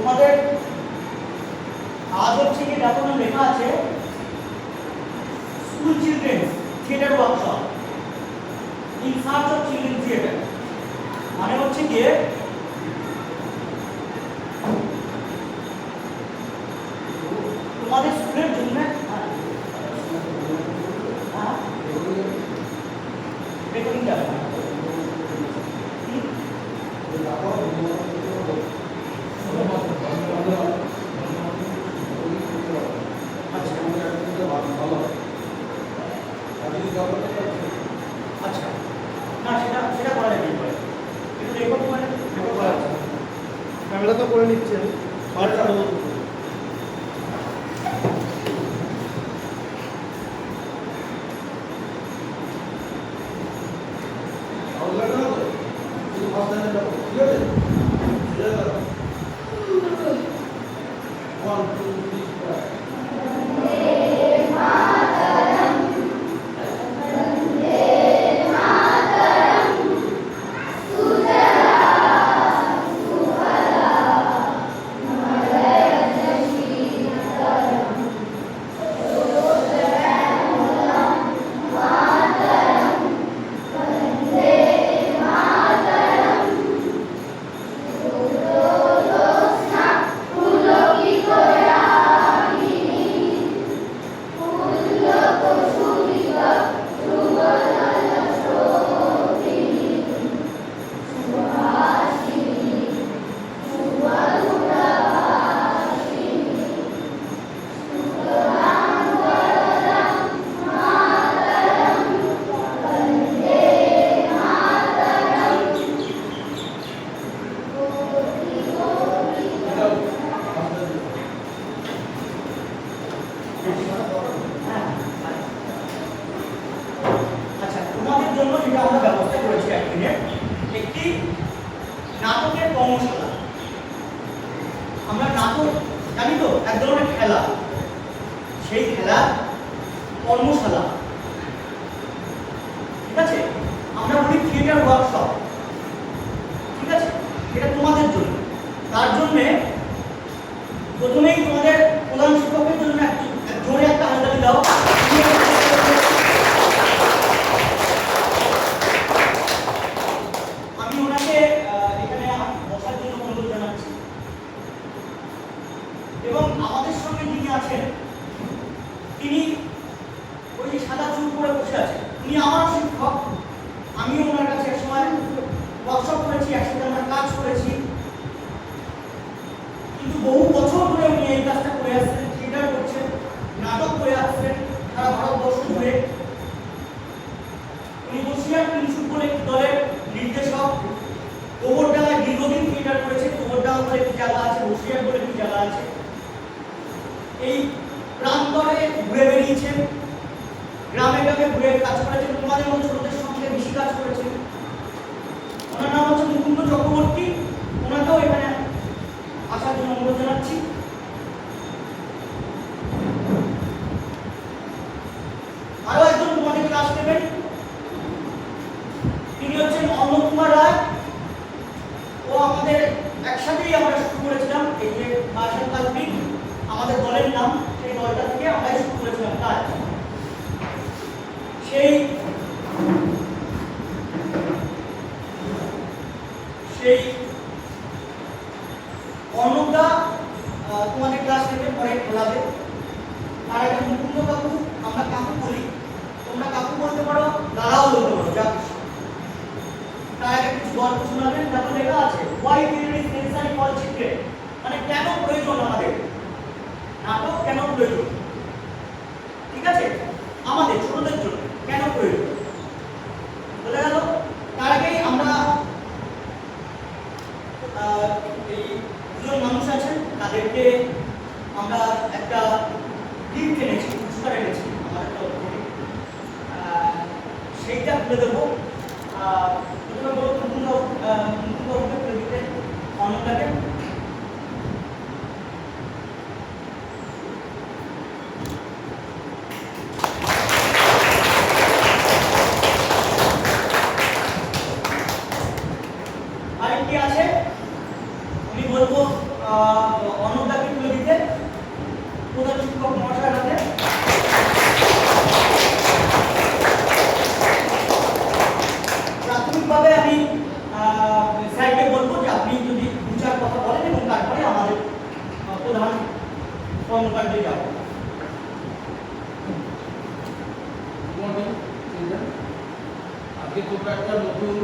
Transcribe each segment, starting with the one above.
তোমাদের আজ হচ্ছে কি দেখো না লেখা আছে school children theatre workshop in search of children theatre, মানে হচ্ছে কি তোমাদের স্কুলের জন্য রেকর্ডিং যাবে না। আচ্ছা না সেটা সেটা করা যাবে একটু রেকর্ড করে রেকর্ড করা আছে, ক্যামেরা তো করে নিচ্ছি আমি। আচ্ছা তোমাদের জন্য যেটা আমরা ব্যবস্থা করেছি একদিনের একটি নাটকের কর্মশালা। আমরা নাটক জানি তো এক ধরনের খেলা, সেই খেলা কর্মশালা, ঠিক আছে, আমরা বলি থিয়েটার ওয়ার্কশপ, ঠিক আছে, এটা তোমাদের জন্য। তার জন্যে প্রথমেই তোমাদের প্রধান শিক্ষকের জন্য জোরে একটা হাততালি দাও। আমি ওনাকে এখানে বসার জন্য অনুরোধ জানাচ্ছি এবং আমাদের সঙ্গে যিনি আছেন তিনি ওই যে সাদা চুল পরে বসে আছেন, তিনি আমার শিক্ষক। আমিও ওনার কাছে এক সময় ওয়ার্কশপ করেছি, একসাথে আমরা কাজ করেছি, কিন্তু বহু বছর ধরে উনি এই কাজটা করে আসছেন, থিয়েটার করছেন, নাটক করে আসছেন সারা ভারতবর্ষ জুড়ে। উনি বসিরহাট কিংসুক বলে একটি দলের নির্দেশক, গোবরডাঙ্গায় দীর্ঘদিন থিয়েটার করেছে, গোবরডাঙ্গা বলে একটি জায়গা আছে, বসিরহাট বলে একটি জায়গা আছে, এই প্রান্তরে ঘুরে বেরিয়েছেন, গ্রামে গ্রামে ঘুরে কাজ করেছেন, তোমাদের মতো ছোটদের সঙ্গে বেশি কাজ করেছেন। ওনার নাম হচ্ছে মুকুন্দ চক্রবর্তী, ওনাকেও এখানে আসার জন্য অনুরোধ জানাচ্ছি। আরো একজন তোমাদের ক্লাস নেবেন, তিনি হচ্ছেন অন্নকুমার রায়। ও আমাদের একসাথেই আমরা শুরু করেছিলাম, এই যে ভাষা কাল্পিক আমাদের দলের নাম, সেই দলটা থেকে আমরাই শুরু করেছিলাম কাজ। সেই সেই অন্নদা তোমাদের ক্লাস থেকে পরে খোলাবে। আর একটা মুকুন্দ কাকু, আমরা কাকু বলি, তোমরা কাকু বলতে পারো, দাদাও বলতে পারো, যা খুশি। তার আগে কিছু গল্প শোনাবেন, তারপর লেখা আছে why theatre is necessary for children, মানে কেন প্রয়োজন আমাদের নাটক, কেন প্রয়োজন, ঠিক আছে, আমাদের ছোটদের জন্য কেন প্রয়োজন বোঝা গেল। তার আগেই আমরা এই দুজন মানুষ আছেন, তাদেরকে আমরা একটা গিফট এনেছি, পুরস্কার এনেছি আমাদের তরফ থেকে, সেইটা খুলে দেবো। প্রথমে বলো মুকুন্দবাবুকে খুলে দিতে অন্নটাকে। আরেকটি আছে, আমি বলবো কর্মকাণ্ডে যাব। আজকে তোমরা একটা নতুন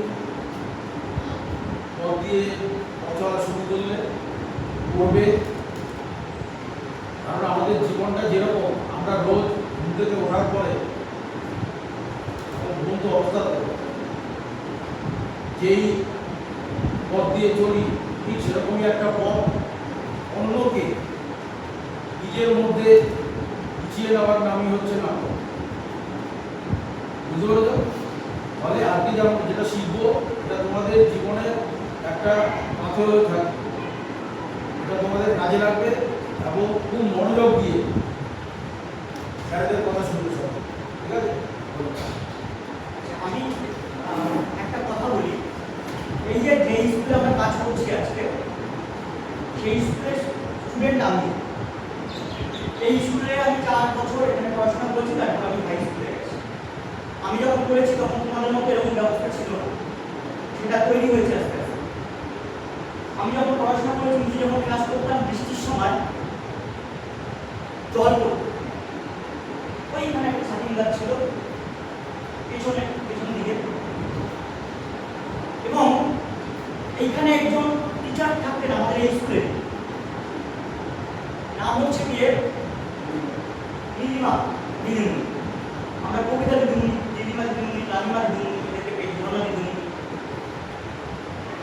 পথ দিয়ে চলা শুরু করবে, কারণ আমাদের জীবনটা যেরকম আমরা রোজ ঘুম থেকে ওঠার পরে ঘুমন্ত অবস্থাতে যেই পথ দিয়ে চলি, ঠিক সেরকমই একটা পথ অন্যকে নিজের মধ্যে গুছিয়ে নেওয়ার নামই হচ্ছে নাটক। বুঝতে পেরেছ? ফলে আজকে যেমন যেটা শিখবো, এটা তোমাদের জীবনের একটা পাথর হয়ে থাকবে, এটা তোমাদের কাজে লাগবে এবং খুব মনোযোগ দিয়ে স্যারদের কথা শুনতে সব। ঠিক আছে? আমি একটা কথা বলি, এই যে স্কুলে আমরা কাজ করছি আজকে, সেই স্কুলের স্টুডেন্ট আমি। এই স্কুলে আমি 4 বছর এখানে পড়াশোনা করেছি, তারপর আমি হাই স্কুলে গেছি। আমি যখন করেছি তখন তোমাদের মধ্যে এরকম ব্যবস্থা ছিল না, সেটা তৈরি হয়েছে আস্তে আস্তে। আমি যখন পড়াশোনা করেছি, নিজে যখন ক্লাস করতাম, বৃষ্টির সময় জল পড়তো, ওইখানে একটা ছাতিম গাছ ছিল পেছন দিকে, এবং এইখানে একজন টিচার থাকতেন আমাদের এই স্কুলে, নাম হচ্ছে গিয়ে নীলিমা দিদিমণি। আমরা কবিতা দিদিমণি, দিদিমা দিদিমণি, লালিমা দিদিমণি, এদেরকে পেয়ে ঝর্ণা দিদিমণি।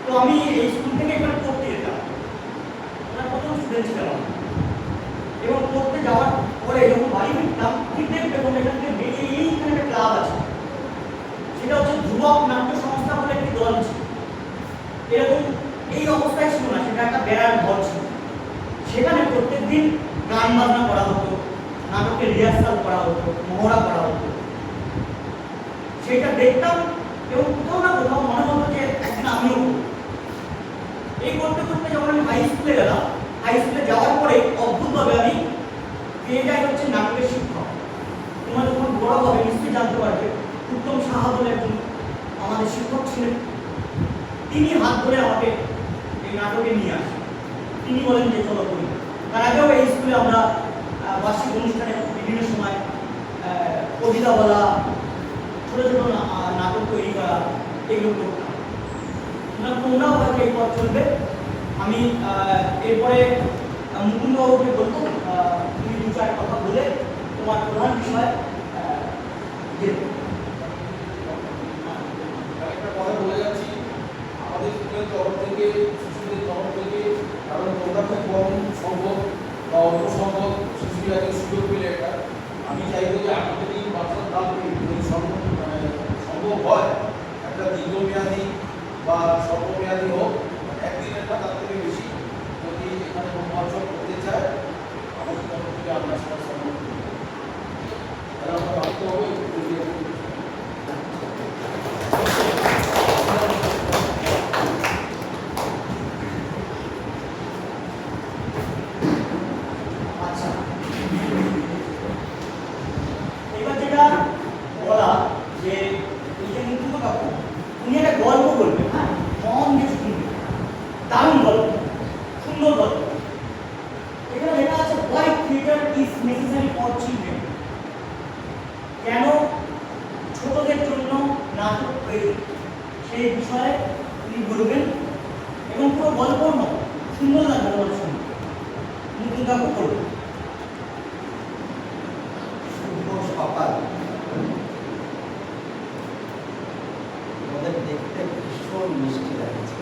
তো আমি এই স্কুল থেকে এখানে পড়তে যেতাম, ওনার প্রথম স্টুডেন্ট ছিলাম আমি। এবং পড়তে যাওয়ার পরে যখন বাড়ি ফিরতাম, ঠিক দেখবে এখান থেকে বেরিয়ে এইখানে একটা ক্লাব আছে, সেটা হচ্ছে যুবক নাট্য সংস্থা বলে একটি দল ছিল। এরকম এই অবস্থায় ছিল না, সেটা একটা বেড়ার ঘর ছিল। সেখানে প্রত্যেকদিন গান বাজনা করা হতো, নাটকের রিহার্সাল করা হতো, মহড়া করা হতো। সেটা দেখতাম এবং কোথাও না কোথাও মনে হতো যে একদিন আমিও করব। এই করতে করতে যখন আমি হাই স্কুলে গেলাম, হাই স্কুলে যাওয়ার পরে অদ্ভুতভাবে আমি পেয়ে যাই হচ্ছে নাটকের শিক্ষক। তোমরা যখন বড় হবে নিশ্চয়ই জানতে পারবে, উত্তম সাহা বলে একজন আমাদের শিক্ষক ছিলেন। তিনি হাত ধরে আমাকে এই নাটকে নিয়ে আসেন। তিনি বলেন যে চলো করি। তার আগেও এই স্কুলে আমরা বার্ষিক অনুষ্ঠানে বিভিন্ন সময় কবিতা বলা, ছোট ছোট নাটক তৈরি করা, এগুলো করতাম। তোমরাও হয়তো এই পথ চলবে। আমি এরপরে মুকুন্দবাবুকে বলবো তুমি 2-4 কথা বলে তোমার প্রধান বিষয় একটা কথা বলে যাচ্ছি, আমাদের স্কুলের তরফ থেকে, শিশুদের তরফ থেকে, কারণ তোমরা খুব কম সংখ্যক বা অল্প সংখ্যক শিশুরা আগে সুযোগ পেলে এটা, আমি চাইবো যে আগামী দিন বাচ্চার দাম যদি সম্ভব হয়, একটা দীর্ঘমেয়াদী বা স্বল্পমেয়াদী হোক, একদিনের না তার থেকে বেশি যদি এখানে রোমাঞ্চক করতে চায়, আমাদের তরফ থেকে আমরা সেটা সম্ভব করি। তাহলে আমরা ভাবতে হবে কেন ছোটদের জন্য নাটক তৈরি, সেই বিষয়ে তিনি বলবেন এবং পুরো গল্পর মতো সুন্দর লাগবে আমাদের শুনতে। মুকুন্দবাবু করবেন। শুভ সকাল। ওদের দেখতে ভীষণ মিষ্টি লাগছে।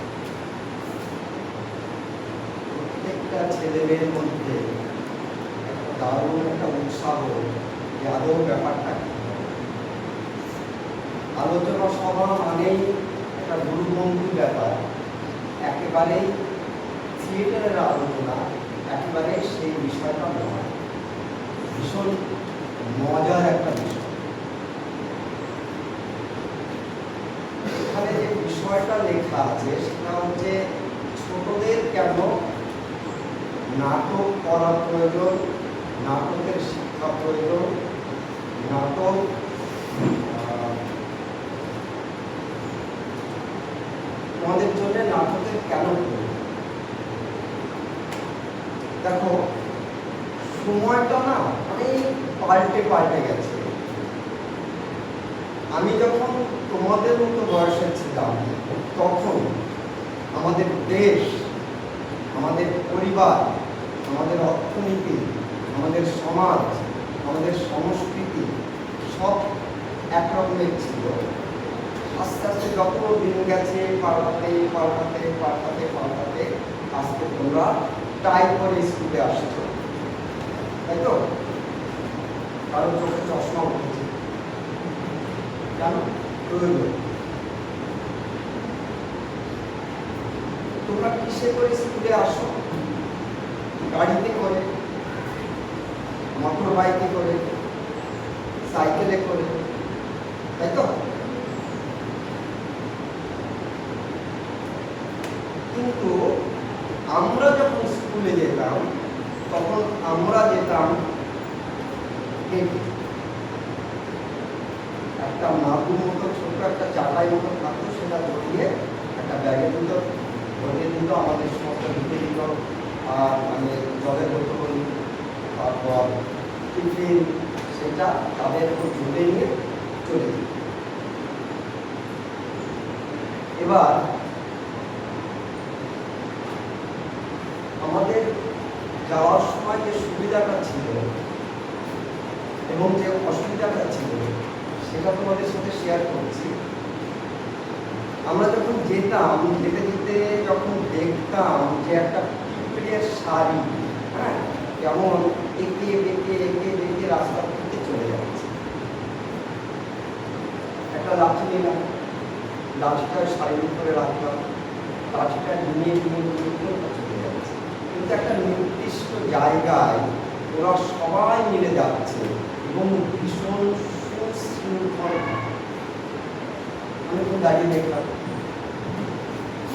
প্রত্যেকটা ছেলেমেয়ের মধ্যে দারুণ একটা উৎসাহ, আদৌ ব্যাপারটা কি। আলোচনা সভা মানেই একটা গুরুগম্ভীর ব্যাপার, একেবারেই থিয়েটারের আলোচনা, একেবারেই সেই বিষয়টা নয়। ভীষণ মজার একটা বিষয়। এখানে যে বিষয়টা লেখা আছে সেটা হচ্ছে ছোটদের কেন নাটক করা প্রয়োজন, নাটকের শিক্ষা প্রয়োজন, নাটক তোমাদের জন্য নাটকের কেন প্রয়োজন। দেখো, সময়টা না অনেক পাল্টে গেছে। আমি যখন তোমাদের মতো বয়সে ছিলাম তখন আমাদের দেশ, আমাদের পরিবার, আমাদের অর্থনীতি, আমাদের সমাজ, আমাদের সংস্কৃতি সব একরকমের ছিল। আস্তে আস্তে যত দিন গেছে পাল্টাতে আজকে তোমরা টাই করে স্কুলে আসছো, তাই তো? কারো চোখে চশমা উঠেছে, কেন? প্রয়োজন। তোমরা কিসে করে স্কুলে আসো? গাড়িতে করে, মোটর বাইকে করে, সাইকেলে করে, তাই তো? কিন্তু আমরা যখন স্কুলে যেতাম তখন আমরা যেতাম একটা মাদুর মতো ছোট একটা চাটাই মতো থাকতো, সেটা ধরিয়ে একটা ব্যাগের ভিতর ভরিয়ে দিত, আমাদের সমস্ত ঢুকে দিত। আর মানে জলের বোতল, তারপর টিফিন, সেটা তাদের উপর ঝুলে নিয়ে চলে যেত। এবার আমাদের যাওয়ার সময় যে সুবিধাটা ছিল এবং যে অসুবিধাটা ছিল সেটা তোমাদের সাথে শেয়ার করছি। আমরা যখন যেতাম, যেতে যখন দেখতাম যে একটা পিঁপড়ের শাড়ি, হ্যাঁ, কেমন এঁকে বেঁকে রাস্তা থেকে চলে যাচ্ছে। একটা লাঠি নিলাম, লাঠিটা শাড়ির উপরে রাখলাম, লাঠিটা নিয়ে চলে যাচ্ছে। কিন্তু একটা নির্দিষ্ট জায়গায় ওরা সবাই মিলে যাচ্ছে এবং ভীষণ সুশৃঙ্খল। আমি তো দাঁড়িয়ে দেখলাম,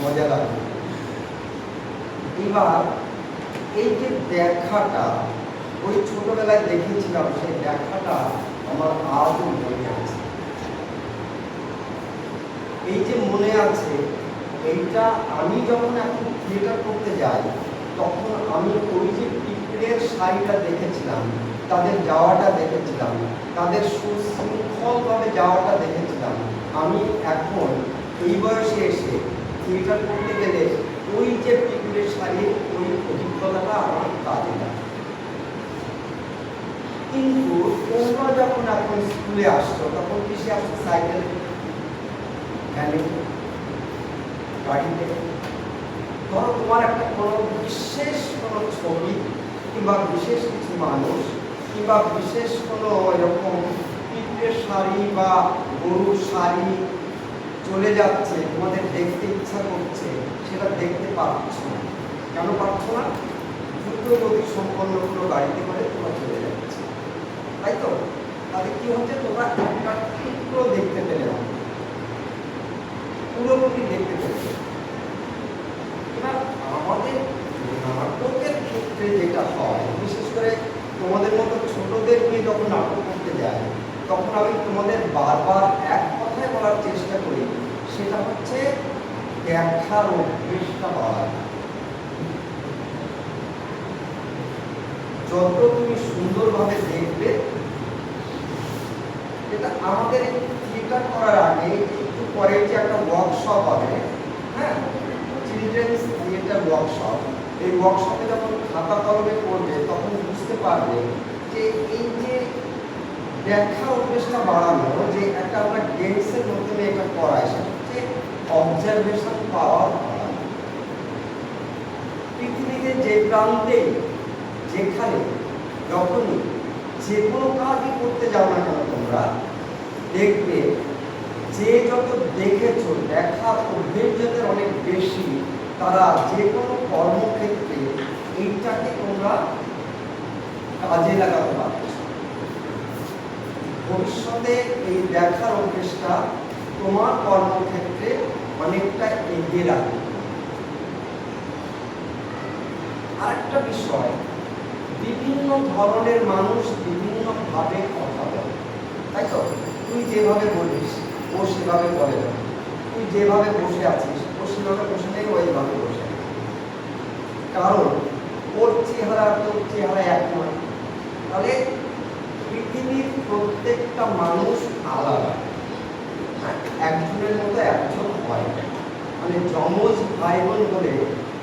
মজা লাগলো। এবার এই যে দেখাটা, ওই ছোটবেলায় দেখেছিলাম, সেই দেখাটা আমার আজও মনে আছে। এই যে মনে আছে, এইটা আমি যখন এখন থিয়েটার করতে যাই তখন আমি ওই যে পিঁপড়ের শাড়িটা দেখেছিলাম, তাদের যাওয়াটা দেখেছিলাম, তাদের সুশৃঙ্খলভাবে যাওয়াটা দেখেছিলাম। আমি এখন এই বয়সে এসে থিয়েটার করতে গেলে ওই যে পিঁপড়ের শাড়ির ওই অভিজ্ঞতাটা আমার কাজে লাগে। কিন্তু তোমরা যখন এখন স্কুলে আসছো তখন কিসে আসছো? সাইকেল, ভ্যানে, গাড়িতে। ধরো তোমার একটা কোনো বিশেষ কোনো ছবি কিংবা বিশেষ কিছু মানুষ কিংবা বিশেষ কোনো এরকম পিঁপড়ের শাড়ি বা গরুর শাড়ি চলে যাচ্ছে, তোমাদের দেখতে ইচ্ছা করছে, সেটা দেখতে পাচ্ছ না। কেন পাচ্ছ না? দ্রুত গতি সম্পন্ন কোনো গাড়িতে করে তোমরা চলে যাচ্ছে, তাই তো? তাহলে কি হচ্ছে? তোমরা একটা টুকরো দেখতে পেলে না, পুরোপুরি দেখতে পেলে। এবার আমাদের নাটকের ক্ষেত্রে যেটা হয়, বিশেষ করে তোমাদের মতো ছোটদের নিয়ে যখন নাটক করতে যায় তখন আমি তোমাদের বারবার এক কথায় বলার চেষ্টা করি, সেটা হচ্ছে দেখার অভ্যেসটা বাড়ানো। যত তুমি সুন্দরভাবে দেখবে, এটা আমাদের থিয়েটার করার আগে একটু পরে যে একটা ওয়ার্কশপ হবে, হ্যাঁ, চিলড্রেন্স থিয়েটার ওয়ার্কশপ। এই ওয়ার্কশপে যখন খাতা কলমে করবে তখন বুঝতে পারবে যে এই যে দেখা অভ্যেসটা বাড়ানো, যে একটা আমরা গেমসের মাধ্যমে এটা করাই, সেটা হচ্ছে অবজারভেশন পাওয়ার বাড়ানো। পৃথিবীতে যে প্রান্তে যেখানে যখনই যে কোনো কাজই করতে যাও না কেন, তোমরা দেখবে যে যত দেখেছো, দেখা অভ্যেস যাদের অনেক বেশি, তারা যে কোনো কর্মক্ষেত্রে এইটাকে তোমরা কাজে লাগাতে পারছো। ভবিষ্যতে এই দেখার অভ্যেসটা তোমার কর্মক্ষেত্রে অনেকটা এগিয়ে রাখবে। আরেকটা বিষয়, বিভিন্ন ধরনের মানুষ বিভিন্নভাবে কথা বলে, তাই তো? তুই যেভাবে বলিস ও সেভাবে বলে না, তুই যেভাবে বসে আছিস ও সেভাবে বসে নেই, ওইভাবে বসে আছে। কারণ ওর চেহারা তোর চেহারা এক নয়, তাহলে পৃথিবীর প্রত্যেকটা মানুষ আলাদা, হ্যাঁ, একজনের মতো একজন হয় না। মানে যমজ ভাই বোন বলে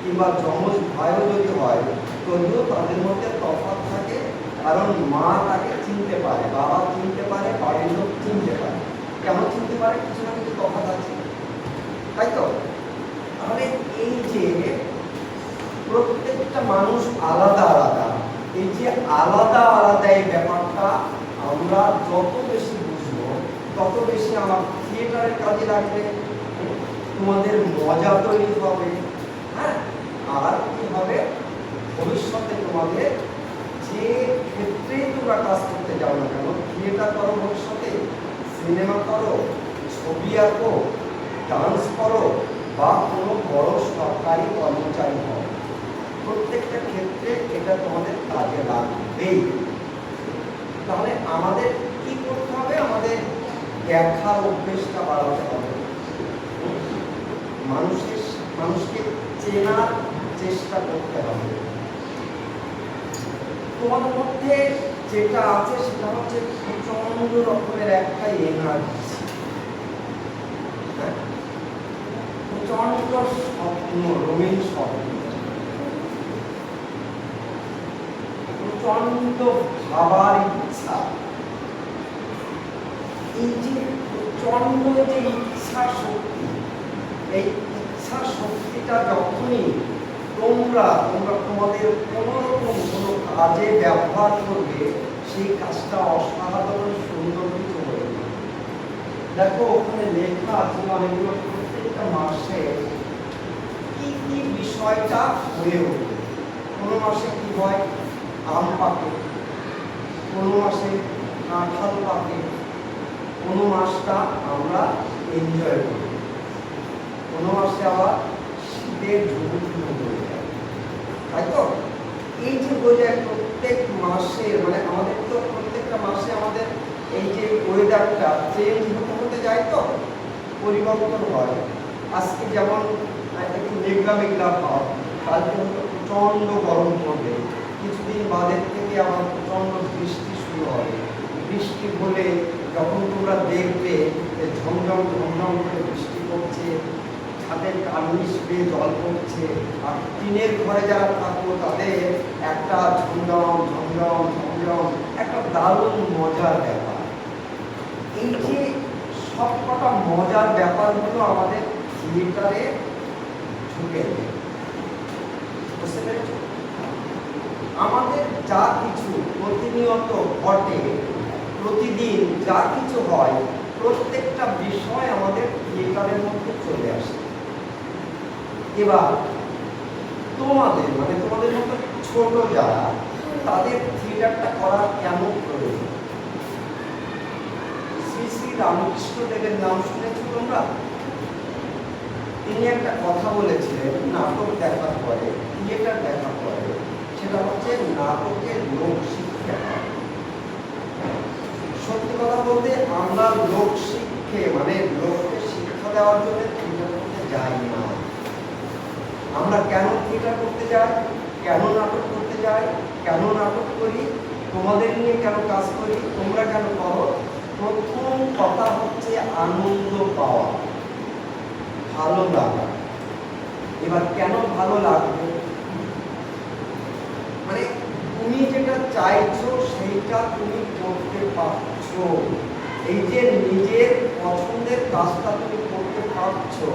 কিংবা যমজ ভাইও যদি হয় তবুও তাদের মধ্যে তফাৎ থাকে, কারণ মা তাকে চিনতে পারে, বাবা চিনতে পারে, বাড়ির লোক চিনতে পারে। কেমন চিনতে পারে? কিছু না কিছু তফাৎ আছে, তাই তো? তাহলে এই যে প্রত্যেকটা মানুষ আলাদা আলাদা, এই যে আলাদা আলাদা এই ব্যাপারটা আমরা যত বেশি বুঝবো তত বেশি আমার থিয়েটারের কাজে লাগবে, তোমাদের মজা তৈরি হবে, হ্যাঁ। আর কি হবে, ভবিষ্যতে তোমাদের যে ক্ষেত্রেই তোমরা কাজ করতে যাও না কেন, থিয়েটার করো, ভবিষ্যতে সিনেমা করো, ছবি আঁকো, ডান্স করো, বা কোনো বড় সরকারি কর্মচারী হও, প্রত্যেকটা ক্ষেত্রে এটা তোমাদের কাজে লাগবেই। তাহলে আমাদের কি করতে হবে? আমাদের দেখার অভ্যেসটা বাড়াতে হবে, মানুষকে চেনার চেষ্টা করতে হবে। তোমাদের মধ্যে যেটা আছে সেটা হচ্ছে প্রচন্ড রকমের একটা এনার্জি, প্রচন্ড স্বপ্ন, রঙিন স্বপ্ন, প্রচন্ড ভাবার ইচ্ছা। এই যে প্রচন্ড যে ইচ্ছা শক্তি, এই ইচ্ছা শক্তিটা যখনই তোমরা তোমাদের কোনো রকম কোনো কাজে ব্যবহার করবে, সেই কাজটা অসাধারণ সুন্দর কিছু হবে। দেখো ওখানে লেখা আছে অনেকগুলো, প্রত্যেকটা মাসে কি কি বিষয়টা হয়ে ওঠে। কোনো মাসে কি হয়? আম পাকে, কোনো মাসে কাঁঠাল পাকে, কোনো মাসটা আমরা এনজয় করি, কোনো মাসে আবার শীতের ঝুঁকু হয়ে যায়, তাই তো? এই যে বোঝায় প্রত্যেক মাসে, মানে আমাদের তো প্রত্যেকটা মাসে আমাদের এই যে ওয়েদারটা চেঞ্জ হতে যায়, তো পরিবর্তন হয়। আজকে যেমন একটু মেঘলা মেঘলা ভাব, কালকে হয়তো প্রচণ্ড গরম পড়বে, কিছুদিন বাদের থেকে আবার প্রচণ্ড বৃষ্টি শুরু হবে। বৃষ্টি হলে যখন তোমরা দেখবে যে ঝমঝম ঝমঝম করে বৃষ্টি পড়ছে, ছাদের কার্নিশ বেয়ে জল পড়ছে, আর টিনের ঘরে যারা থাকবো তাদের একটা ঝমঝম ঝমঝম ঝমঝম একটা দারুণ মজার ব্যাপার। এই যে সবকটা মজার ব্যাপারগুলো আমাদের থিয়েটারে ঢুকে দেয়, বুঝতে পেরেছ? আমাদের যা কিছু প্রতিনিয়ত ঘটে, প্রতিদিন যা কিছু হয়, প্রত্যেকটা বিষয় আমাদের থিয়েটারের মধ্যে চলে আসে। এবার তোমাদের মানে তোমাদের মতো ছোট যারা, তাদের থিয়েটারটা করার কেমন প্রয়োজন? শ্রী শ্রী রামকৃষ্ণ দেবের নাম শুনেছ তোমরা? তিনি একটা কথা বলেছিলেন নাটক দেখার পরে, থিয়েটার দেখার পরে, সেটা হচ্ছে নাটকের লোক শিক্ষা। সত্যি কথা বলতে আমরা লোক শিক্ষে মানে লোককে শিক্ষা দেওয়ার জন্য থিয়েটার করতে যাই না। আমরা কেন থিয়েটার করতে যাই, কেন নাটক করতে যাই, কেন নাটক করি, তোমাদের নিয়ে কেন কাজ করি, তোমরা কেন করো? প্রথম কথা হচ্ছে আনন্দ পাওয়া, ভালো লাগা। এবার কেন ভালো লাগবে? মানে তুমি যেটা চাইছো সেইটা তুমি করতে পারছো। এই যে নিজের পছন্দের কাজটা তুমি করতে পারছো,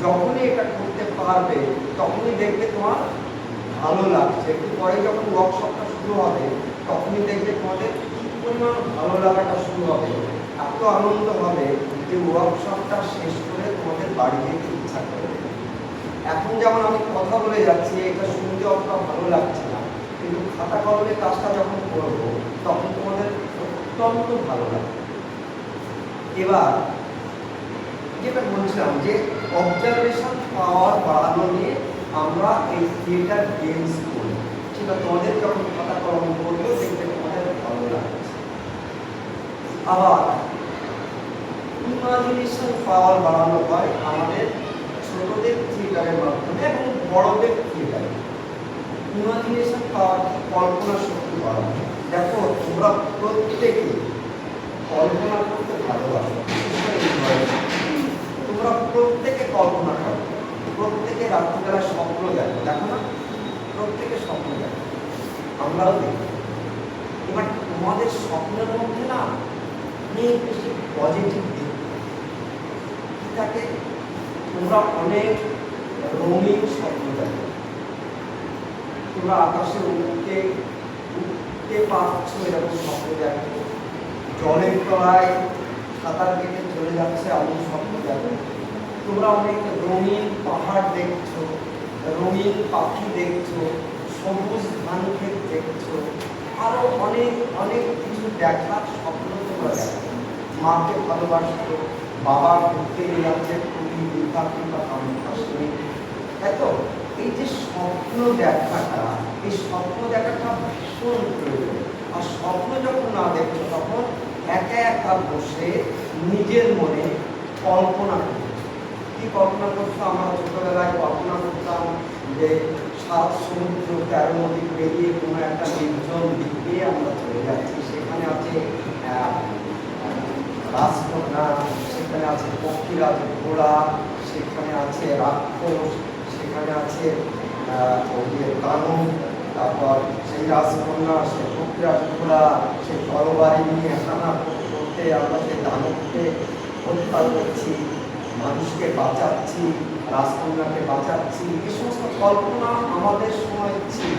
যখনই এটা করতে পারবে তখনই দেখবে তোমার ভালো লাগছে। একটু পরে যখন ওয়ার্কশপটা শুরু হবে তখনই দেখবে তোমাদের কি পরিমাণ ভালো লাগাটা শুরু হবে, এত আনন্দ হবে যে ওয়ার্কশপটা শেষ করে তোমাদের বাড়ি যেতে ইচ্ছা করবে। এখন যেমন আমি কথা বলে যাচ্ছি, এটা শুনতে অতটা ভালো লাগছে না, কিন্তু খাতা কলমে কাজটা যখন করবো তখন তোমাদের অত্যন্ত ভালো লাগবে। এবার যেটা বলছিলাম যে অবজারভেশন পাওয়ার বাড়ানো নিয়ে আমরা এই থিয়েটার গেমস করি, সেটা তোমাদের যখন খাতা কলম করবো দেখতে তোমাদের ভালো লাগছে। আবার ইমাজিনেশন পাওয়ার বাড়ানো হয় আমাদের ছোটদের থিয়েটারের মাধ্যমে এবং বড়দের থিয়েটারে। ইমাজিনেশন পাওয়ার, কল্পনা শক্তি বাড়ানো। দেখো তোমরা প্রত্যেকে কল্পনা করতে ভালোবাসো, তোমরা প্রত্যেকে কল্পনা করো, প্রত্যেকে রাত্রিবেলা স্বপ্ন দেখো, দেখো না? প্রত্যেকে স্বপ্ন দেখো, আমরাও দেখি। এবার তোমাদের স্বপ্নের মধ্যে না অনেক বেশি পজিটিভ দিক থাকে, তোমরা অনেক রঙিন স্বপ্ন দেখো, তোমরা আকাশে উঠতে উঠতে পারছো এরকম স্বপ্ন দেখো, জলের তলায় সাঁতার কেটে চলে যাচ্ছে এমন স্বপ্ন দেখো, তোমরা অনেক রঙিন পাহাড় দেখছো, রঙিন পাখি দেখছো, সবুজ ধান ক্ষেত দেখছো, আরো অনেক অনেক কিছু দেখার স্বপ্ন তোমরা দেখো। মাকে ভালোবাসছো, বাবা ঘুরতে নিয়ে যাচ্ছে পুরী, দীঘা কিংবা কাশ্মীর। এত এই যে স্বপ্ন দেখাটা, এই স্বপ্ন দেখাটা ভীষণ প্রয়োজন। আর স্বপ্ন যখন না দেখছো তখন একা একা বসে নিজের মনে কল্পনা করছো। কি কল্পনা করছো? আমরা ছোটবেলায় কল্পনা করতাম যে 7 সমুদ্র 13 নদী পেরিয়ে কোনো একটা নির্জন দিকে আমরা চলে যাচ্ছি, সেখানে আছে রাজকন্যা, সেখানে আছে পক্ষীরাজ ঘোড়া, সেখানে আছে রাক্ষস, সেখানে আছে দানব, তারপর সেই রাজকন্যা, সে পক্ষীরাজ ঘোড়া, সে তরবারি নিয়ে হানা করতে আমরা সেই দানবকে হত্যা করছি, মানুষকে বাঁচাচ্ছি, রাজকন্যাকে বাঁচাচ্ছি। এই সমস্ত কল্পনা আমাদের সময় ছিল,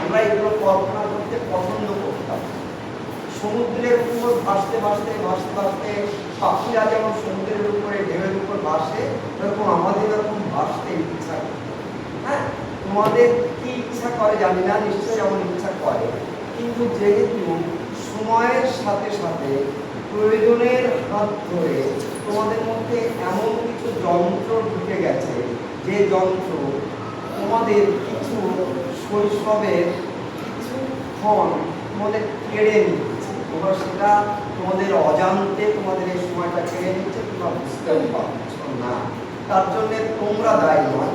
আমরা এগুলো কল্পনা করতে পছন্দ করতাম। সমুদ্রের উপর ভাসতে ভাসতে ভাসতে ভাসতে পাখিরা যেমন সমুদ্রের উপরে ঢেউয়ের উপর ভাসে, এরকম আমাদের এরকম ভাসতে ইচ্ছা করে। হ্যাঁ, তোমাদের কি ইচ্ছা করে জানি না, নিশ্চয়ই এমন ইচ্ছা করে, কিন্তু যেহেতু সময়ের সাথে সাথে প্রয়োজনের হাত ধরে তোমাদের মধ্যে এমন কিছু যন্ত্র ঢুকে গেছে, যে যন্ত্র তোমাদের কিছু শৈশবের কিছুক্ষণ তোমাদের কেড়ে নিচ্ছে, তোমরা সেটা তোমাদের অজান্তে তোমাদের এই সময়টা কেড়ে নিচ্ছে, তোমরা বুঝতেও পারছো না। তার জন্য তোমরা দায়ী নয়,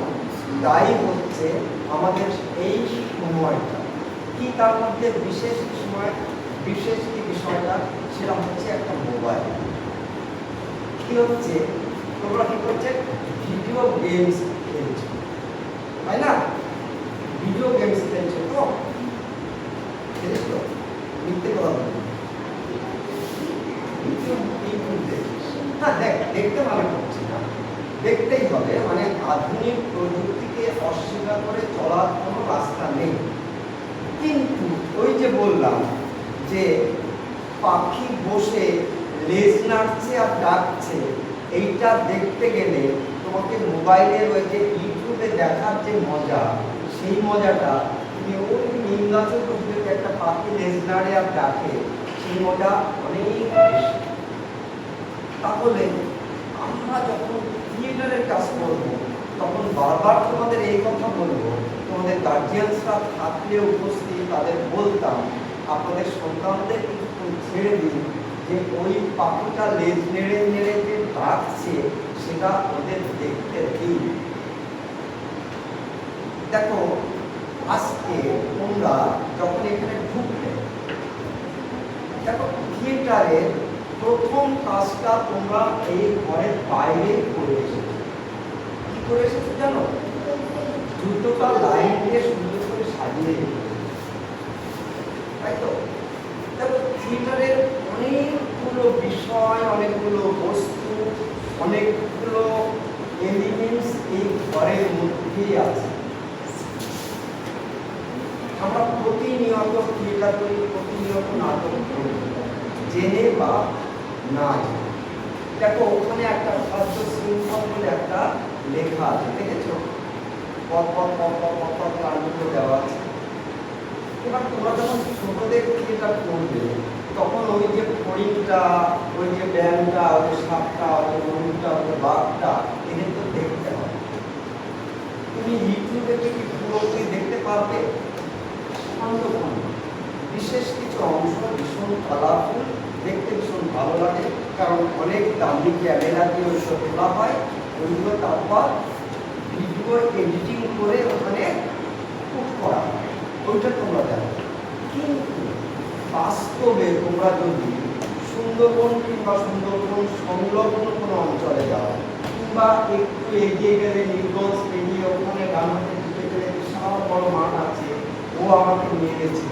দায়ী হচ্ছে আমাদের এই সময়টা। কি তার মধ্যে বিশেষ সময়, বিশেষ কি বিষয়টা, সেটা হচ্ছে একটা মোবাইল। কি হচ্ছে, তোমরা কি করছে? ভিডিও গেমস খেলছো, তাই না? ভিডিও গেমস খেলছো তো, খেলছো মিথ্যে কথা বলছো, হ্যাঁ দেখতে ভালো করছি না, দেখতেই হবে, মানে আধুনিক প্রযুক্তিকে অস্বীকার করে চলার কোনো রাস্তা নেই। কিন্তু ওই যে বললাম যে পাখি বসে লেজ নাড়ছে আর ডাকছে, এইটা দেখতে গেলে তোমাকে মোবাইলের ওই যে ইউটিউবে দেখার যে মজা, সেই মজাটা তুমি ওই নিম গাছের মধ্যে একটা পাখি লেজ নাড়ে আর ডাকে, সেই মজা অনেক বেশি। তাহলে আমরা যখন থিয়েটারের কাজ করবো তখন বারবার তোমাদের এই কথা বলবো, তোমাদের গার্জিয়ানসরা থাকলে উপস্থিত তাদের বলতাম আপনাদের সন্তানদের কিছু ছেড়ে দিন, যে ওই পাখিটা লেজ নেড়ে নেড়ে যে ডাকছে সেটা ওদের দেখতে দিন। দেখো আজকে তোমরা যখন এখানে ঢুকলে, দেখো থিয়েটারের প্রথম কাজটা তোমরা এই ঘরের বাইরে করে এসেছো। কি করে এসেছো জানো? জুতোটা লাইন দিয়ে সুন্দর করে সাজিয়ে রেখেছো, তাই তো? দেখো থিয়েটারের অনেকগুলো বিষয়, অনেকগুলো বস্তু, অনেকগুলো এলিমেন্টস এই ঘরের মধ্যেই আছে। আমরা প্রতিনিয়ত থিয়েটার করি, প্রতিনিয়ত নাটক করি, জেনে বা না জেনে। দেখো ওখানে একটা খাদ্য শৃঙ্খল বলে একটা লেখা আছে, দেখেছো? কারণগুলো দেওয়া আছে। এবার তোমরা যখন ছোটদের থিয়েটার করবে তখন ওই যে ফড়িংটা, ওই যে ব্যাংকটা, ওই যে সাপটা, ওই যে ময়ূরটা, ওই যে বাঘটা, এদের তো দেখতে হবে। তুমি ইউটিউবে কি পুরোপুরি দেখতে পারবে? বিশেষ কিছু অংশ ভীষণ কালারফুল, দেখতে ভীষণ ভালো লাগে, কারণ অনেক দামি ক্যামেরা দিয়ে ওইসব তোলা হয়, ওইগুলো তারপর ভিডিও এডিটিং করে ওখানে পুট করা হয়, ওইটা তোমরা দেখো। কিন্তু বাস্তবে তোমরা যদি সুন্দরবন কিংবা সুন্দরবন সংলগ্ন কোনো অঞ্চলে যাও কিংবা একটু এগিয়ে গেলে নির্গঞ্জ পেরিয়ে ওখানে ডান হাতে দিকে গেলে বিশাল বড় মাঠ আছে, ও আমাকে নিয়ে গেছিল।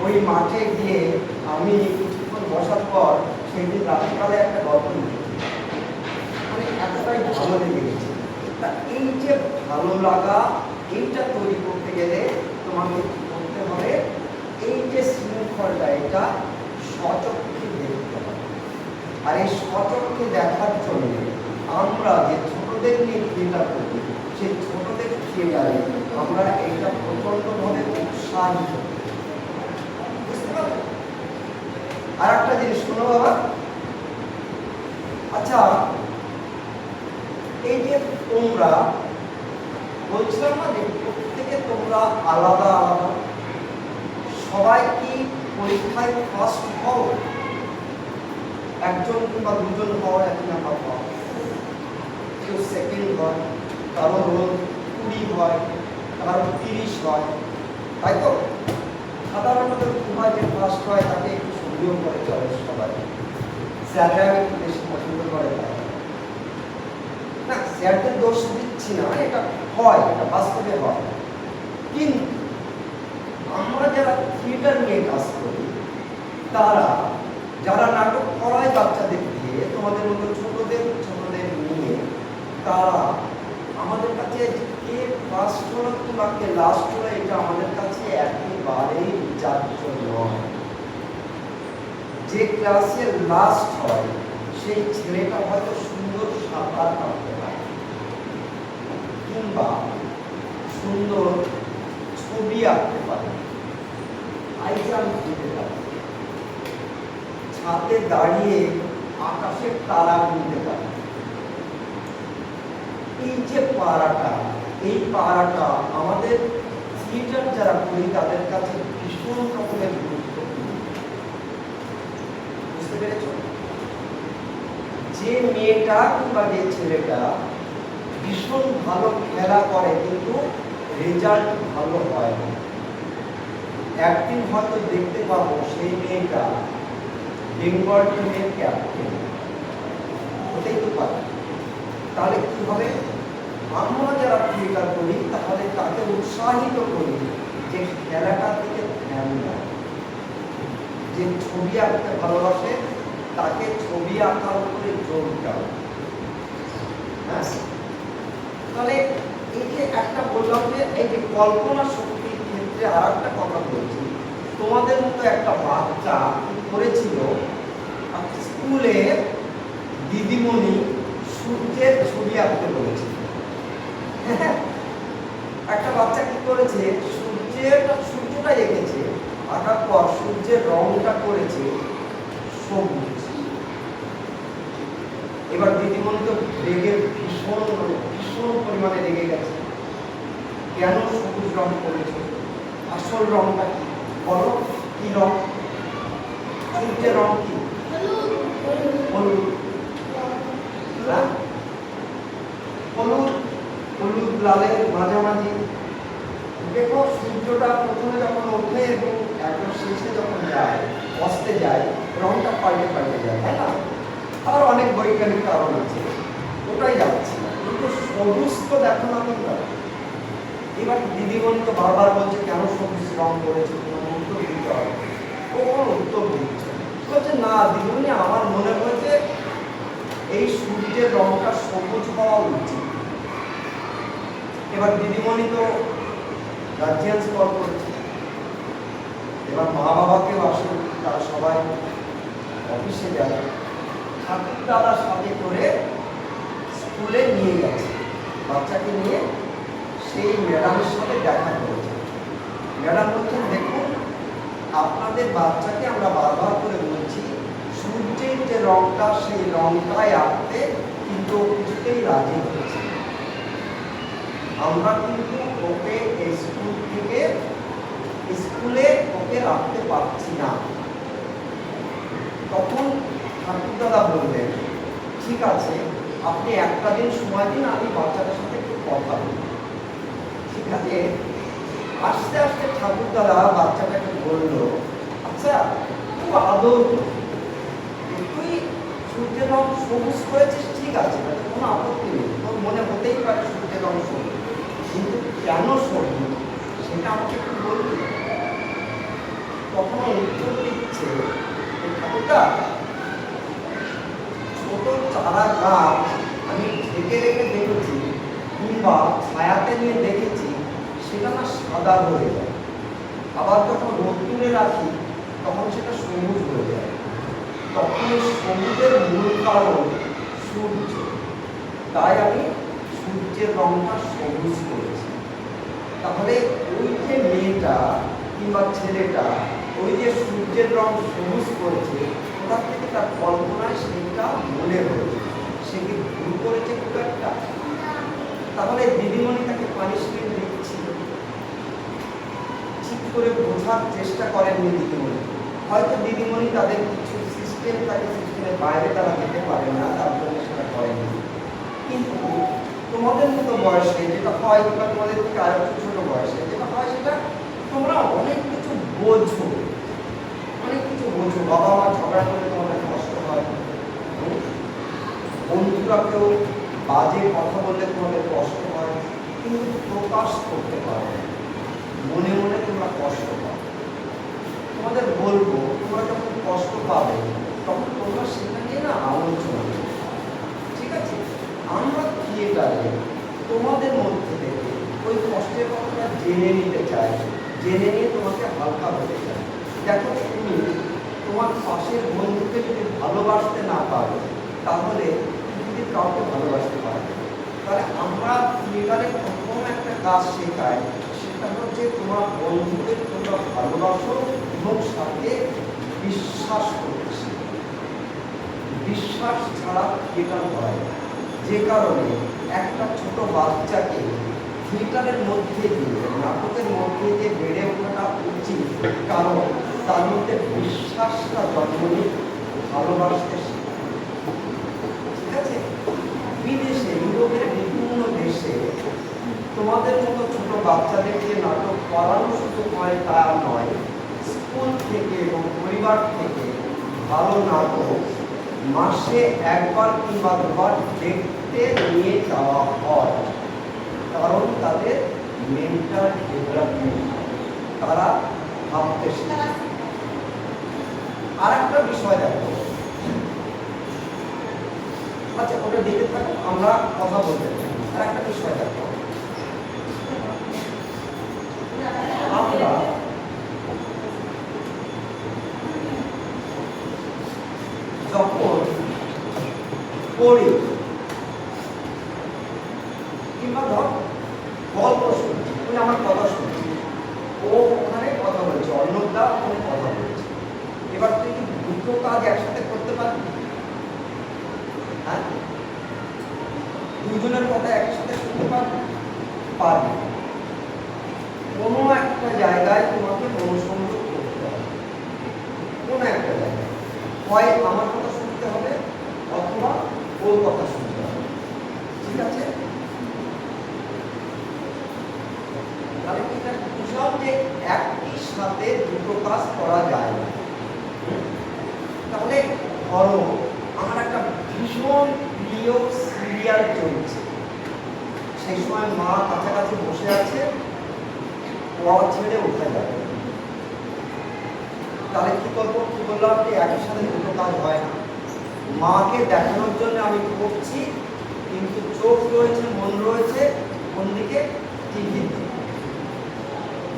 ওই মাঠে গিয়ে আমি কিছুক্ষণ বসার পর সেই দিন রাত্রিকালে একটা গল্প লিখেছি, মানে এতটাই ভালো লেগে গেছে। তা এই যে ভালো লাগা, এইটা তৈরি করতে গেলে তোমাকে করতে হবে এই যে শৃঙ্খলটা, এটা সচক্ষে দেখতে হবে। আর এই সচক্ষে দেখার জন্য আমরা যে ছোটদের নিয়ে থিয়েটার করি, সেই ছোটদের থিয়েটারে আমরা এইটা প্রচন্ডভাবে উৎসাহিত করি। বুঝতে পারো? আর একটা জিনিস শোনো বাবা, আচ্ছা এই যে তোমরা বলছিলাম না যে প্রত্যেকে তোমরা আলাদা আলাদা, সবাই কি পরীক্ষায় ফার্স্ট হও? একজন কিংবা দুজন হও, এক নাম্বার পাও, কেউ সেকেন্ড হয়, কারো রোল 20 হয়, কারো 30 হয়, তাই তো? সাধারণত কি হয় যে ফার্স্ট হয় তাকে একটু সন্দেহ করে চলে সবাই, স্যাররা একটু বেশি পছন্দ করে তাই না। স্যারদের দোষ দিচ্ছি না, এটা হয়, এটা বাস্তবে হয়। কিন্তু আমরা যারা থিয়েটার নিয়ে কাজ করি, তারা যারা নাটক করায় বাচ্চাদের দিয়ে, তোমাদের মতো ছোটদের নিয়ে, তারা আমাদের কাছে কে ফার্স্ট হলো কিংবা কে লাস্ট হলো, এটা আমাদের কাছে একেবারেই বিচার্য নয়। যে ক্লাসে লাস্ট হয় সেই ছেলেটা হয়তো সুন্দর সাঁতার কাটতে পারে কিংবা সুন্দর ছবি আঁকতে পারে, আইজাম দিতে পারে, ছাদে দাঁড়িয়ে আকাশের তারা গুনতে পারে। এই যে পাড়াটা, এই পাড়াটা আমাদের থিয়েটার যারা করি তাদের কাছে ভীষণ রকমের গুরুত্বপূর্ণ। বুঝতে পেরেছ? যে মেয়েটা কিংবা যে ছেলেটা ভীষণ ভালো খেলা করে কিন্তু রেজাল্ট ভালো হয় না, একদিন হয়তো দেখতে পাবো সেই মেয়েটা বেঙ্গল টিমের ক্যাপ্টেন হতেই তো পারে। তাহলে কি হবে? আমরা যারা থিয়েটার করি তাহলে তাকে উৎসাহিত করি যে খেলাটার দিকে ধ্যান দেয়, যে ছবি আঁকতে ভালোবাসে তাকে ছবি আঁকার উপরে জোর দাও। হ্যাঁ, তাহলে এই যে একটা বললাম যে এই যে কল্পনা শক্তির ক্ষেত্রে আর একটা কথা বলছি, তোমাদের মতো একটা বাচ্চা করেছিল স্কুলে দিদিমণি সূর্যের ছবি আঁকতে বলেছিল। একটা বাচ্চা কি করেছে, সূর্যটা এঁকেছে, আঁকার পর সূর্যের রংটা করেছে সবুজ। এবার দিদিমণি তো রেগে ভীষণ পরিমাণে রেগে গেছে, কেন সবুজ রং করেছে, আসল রংটা কি বলো? কি রং? সূর্যের রং কি? হলুদ। হলুদ হলুদ লালের মাঝামাঝি। দেখো সূর্যটা প্রথমে যখন ওঠে এবং একদম শেষে যখন যায়, অস্তে যায়, রংটা পাল্টে যায়, তাই না? আর অনেক বৈজ্ঞানিক কারণ আছে, ওটাই যাচ্ছে না। কিন্তু সবুজ তো দেখো না তোমরা। এবার দিদিমণি তো বারবার বলছে কেন সবুজ রং করেছে, তোমার উত্তর দিতে হবে। ও কোনো উত্তর দিচ্ছে বলছে না দিদিমণি, আমার মনে হয়েছে এই সূর্যের রংটা সবুজ হওয়া উচিত। এবার দিদিমণি তো গার্জিয়ান্স কল করেছে, এবার মা বাবাকেও আসলে তারা সবাই অফিসে যায়, ঠাকুর দাদার সাথে করে স্কুলে নিয়ে গেছে, বাচ্চাকে নিয়ে সেই ম্যাডামের সাথে দেখা করেছে। ম্যাডাম বলছেন দেখুন আপনাদের বাচ্চাকে আমরা বারবার করে বলছি সূর্যের যে রংটা সেই রংটাই আঁকতে, কিন্তু কিছুতেই রাজি হয়েছে। আমরা কিন্তু ওকে স্কুল থেকে স্কুলে ওকে রাখতে পারছি না। তখন ঠাকুর দাদা বললেন ঠিক আছে আপনি একটা দিন সময় দিন, আমি বাচ্চাটার সাথে একটু কথা বলি। ঠিক আছে, আস্তে আস্তে ঠাকুর দাদা বাচ্চাটাকে বলল আচ্ছা একটু আদর করি। তুই সূর্যের রং সবুজ করেছিস, ঠিক আছে, তাতে কোনো আপত্তি নেই, তোর মনে হতেই পারে সূর্যের রং সবুজ, কিন্তু কেন সবুজ সেটা আমাকে একটু বলবি। তখন উত্তর দিচ্ছে, এই ঠাকুরটা, ছোট চারা গাছ আমি ঢেকে রেখে দেখেছি কিংবা ছায়াতে নিয়ে দেখেছি, সেটা না সাদা হয়ে যায়, আবার যখন রোদ্দুরে রাখি তখন সেটা সবুজ হয়ে যায়। তখন এই সবুজের মূল কারণ সূর্য, তাই আমি সূর্যের রংটা সবুজ করেছি। তাহলে ওই যে মেয়েটা কিংবা ছেলেটা ওই যে সূর্যের রং সবুজ করেছে, ওটা থেকে তার কল্পনায় সেটা মনে হয়েছে, সে কি ভুল করেছে খুব একটা? তাহলে দিদিমণি তাকে পানিশমেন্ট দিচ্ছিল, ঠিক করে বোঝার চেষ্টা করেননি দিদিমণি। হয়তো দিদিমণি তাদের কিছু সিস্টেম থাকে, সিস্টেমের বাইরে তারা যেতে পারে না, তার জন্য সেটা করেনি। কিন্তু তোমাদের মতো বয়সে যেটা হয়, কিংবা তোমাদের থেকে আরো একটু ছোট বয়সে যেটা হয়, সেটা তোমরা অনেক কিছু বোঝো, অনেক কিছু বোঝো। বাবা মা ঝগড়া করলে তোমাদের কষ্ট হয়, বন্ধুরা কেউ বাজে কথা বললে তোমাদের কষ্ট হয়, কিন্তু প্রকাশ করতে পারো না, মনে মনে তোমরা কষ্ট পাও। তোমাদের বলবো, তোমরা যখন কষ্ট পাবে তখন তোমরা সেটা নিয়ে না আলোচনা করবে, ঠিক আছে? আমরা থিয়েটারে তোমাদের মধ্যে থেকে ওই কষ্টের কথাটা জেনে নিতে চাই, জেনে নিয়ে তোমাকে হালকা হতে চাই। দেখো, তুমি তোমার পাশের বন্ধুকে যদি ভালোবাসতে না পারো, তাহলে যদি কাউকে ভালোবাসতে পারবে। তাহলে আমরা থিয়েটারে প্রথম একটা কাজ শেখাই, সেটা হচ্ছে তোমার বন্ধুকে তোমরা ভালোবাসো এবং সাথে বিশ্বাস করতে শেখো। বিশ্বাস ছাড়া থিয়েটার হয় না। যে কারণে একটা ছোট বাচ্চাকে থিয়েটারের মধ্যে দিয়ে, নাটকের মধ্যে দিয়ে বেড়ে ওঠাটা উচিত, কারণ তার মধ্যে বিশ্বাসটা জন্ম নিয়ে ভালোবাসতে শেখে, ঠিক আছে? বিদেশে, ইউরোপের বিভিন্ন দেশে তোমাদের মতো ছোট বাচ্চাদেরকে নাটক করানো শুধু হয় তা নয়, স্কুল থেকে এবং পরিবার থেকে ভালো নাটক মাসে একবার কিংবা দুবার দেখতে নিয়ে যাওয়া হয়, কারণ তাদের মেন্টাল ডেভেলপমেন্ট, তারা ভাবতে শেখে। আর একটা বিষয় দেখো, আচ্ছা ওটা দেখে থাকো, আমরা কথা বলতে চাই। আর একটা বিষয় দেখো, আমরা যখন পড়ি কিংবা ধর গল্প শুনছি, তুমি আমার কথা শুনছি, ও ওখানে কথা বলছে, অন্যটা ওখানে কথা বলছে, এবার তুই কি দুটো কাজ একসাথে করতে পারবি? হ্যাঁ, দুজনের কথা একই সাথে শুনতে পারবি? পারবি। কোনো একটা জায়গায় তোমাকে মনোসংযোগ করতে হবে, কোনো একটা জায়গায় হয় আমার কথা শুনতে হবে অথবা ওর কথা শুনতে হবে, ঠিক আছে? তাহলে এটা বুঝলাম যে একই সাথে দুটো কাজ করা যায় না। তাহলে ধরো আমার একটা ভীষণ প্রিয় সিরিয়াল চলছে, সেই সময় মা কাছাকাছি বসে আছে, পড়া ছেড়ে উঠে যাবে, তাহলে কি করবো? কি বললাম যে একই সাথে দুটো কাজ হয় না। মাকে দেখানোর জন্য আমি করছি, কিন্তু চোখ রয়েছে, মন রয়েছে কোন দিকে? টিভির দিকে।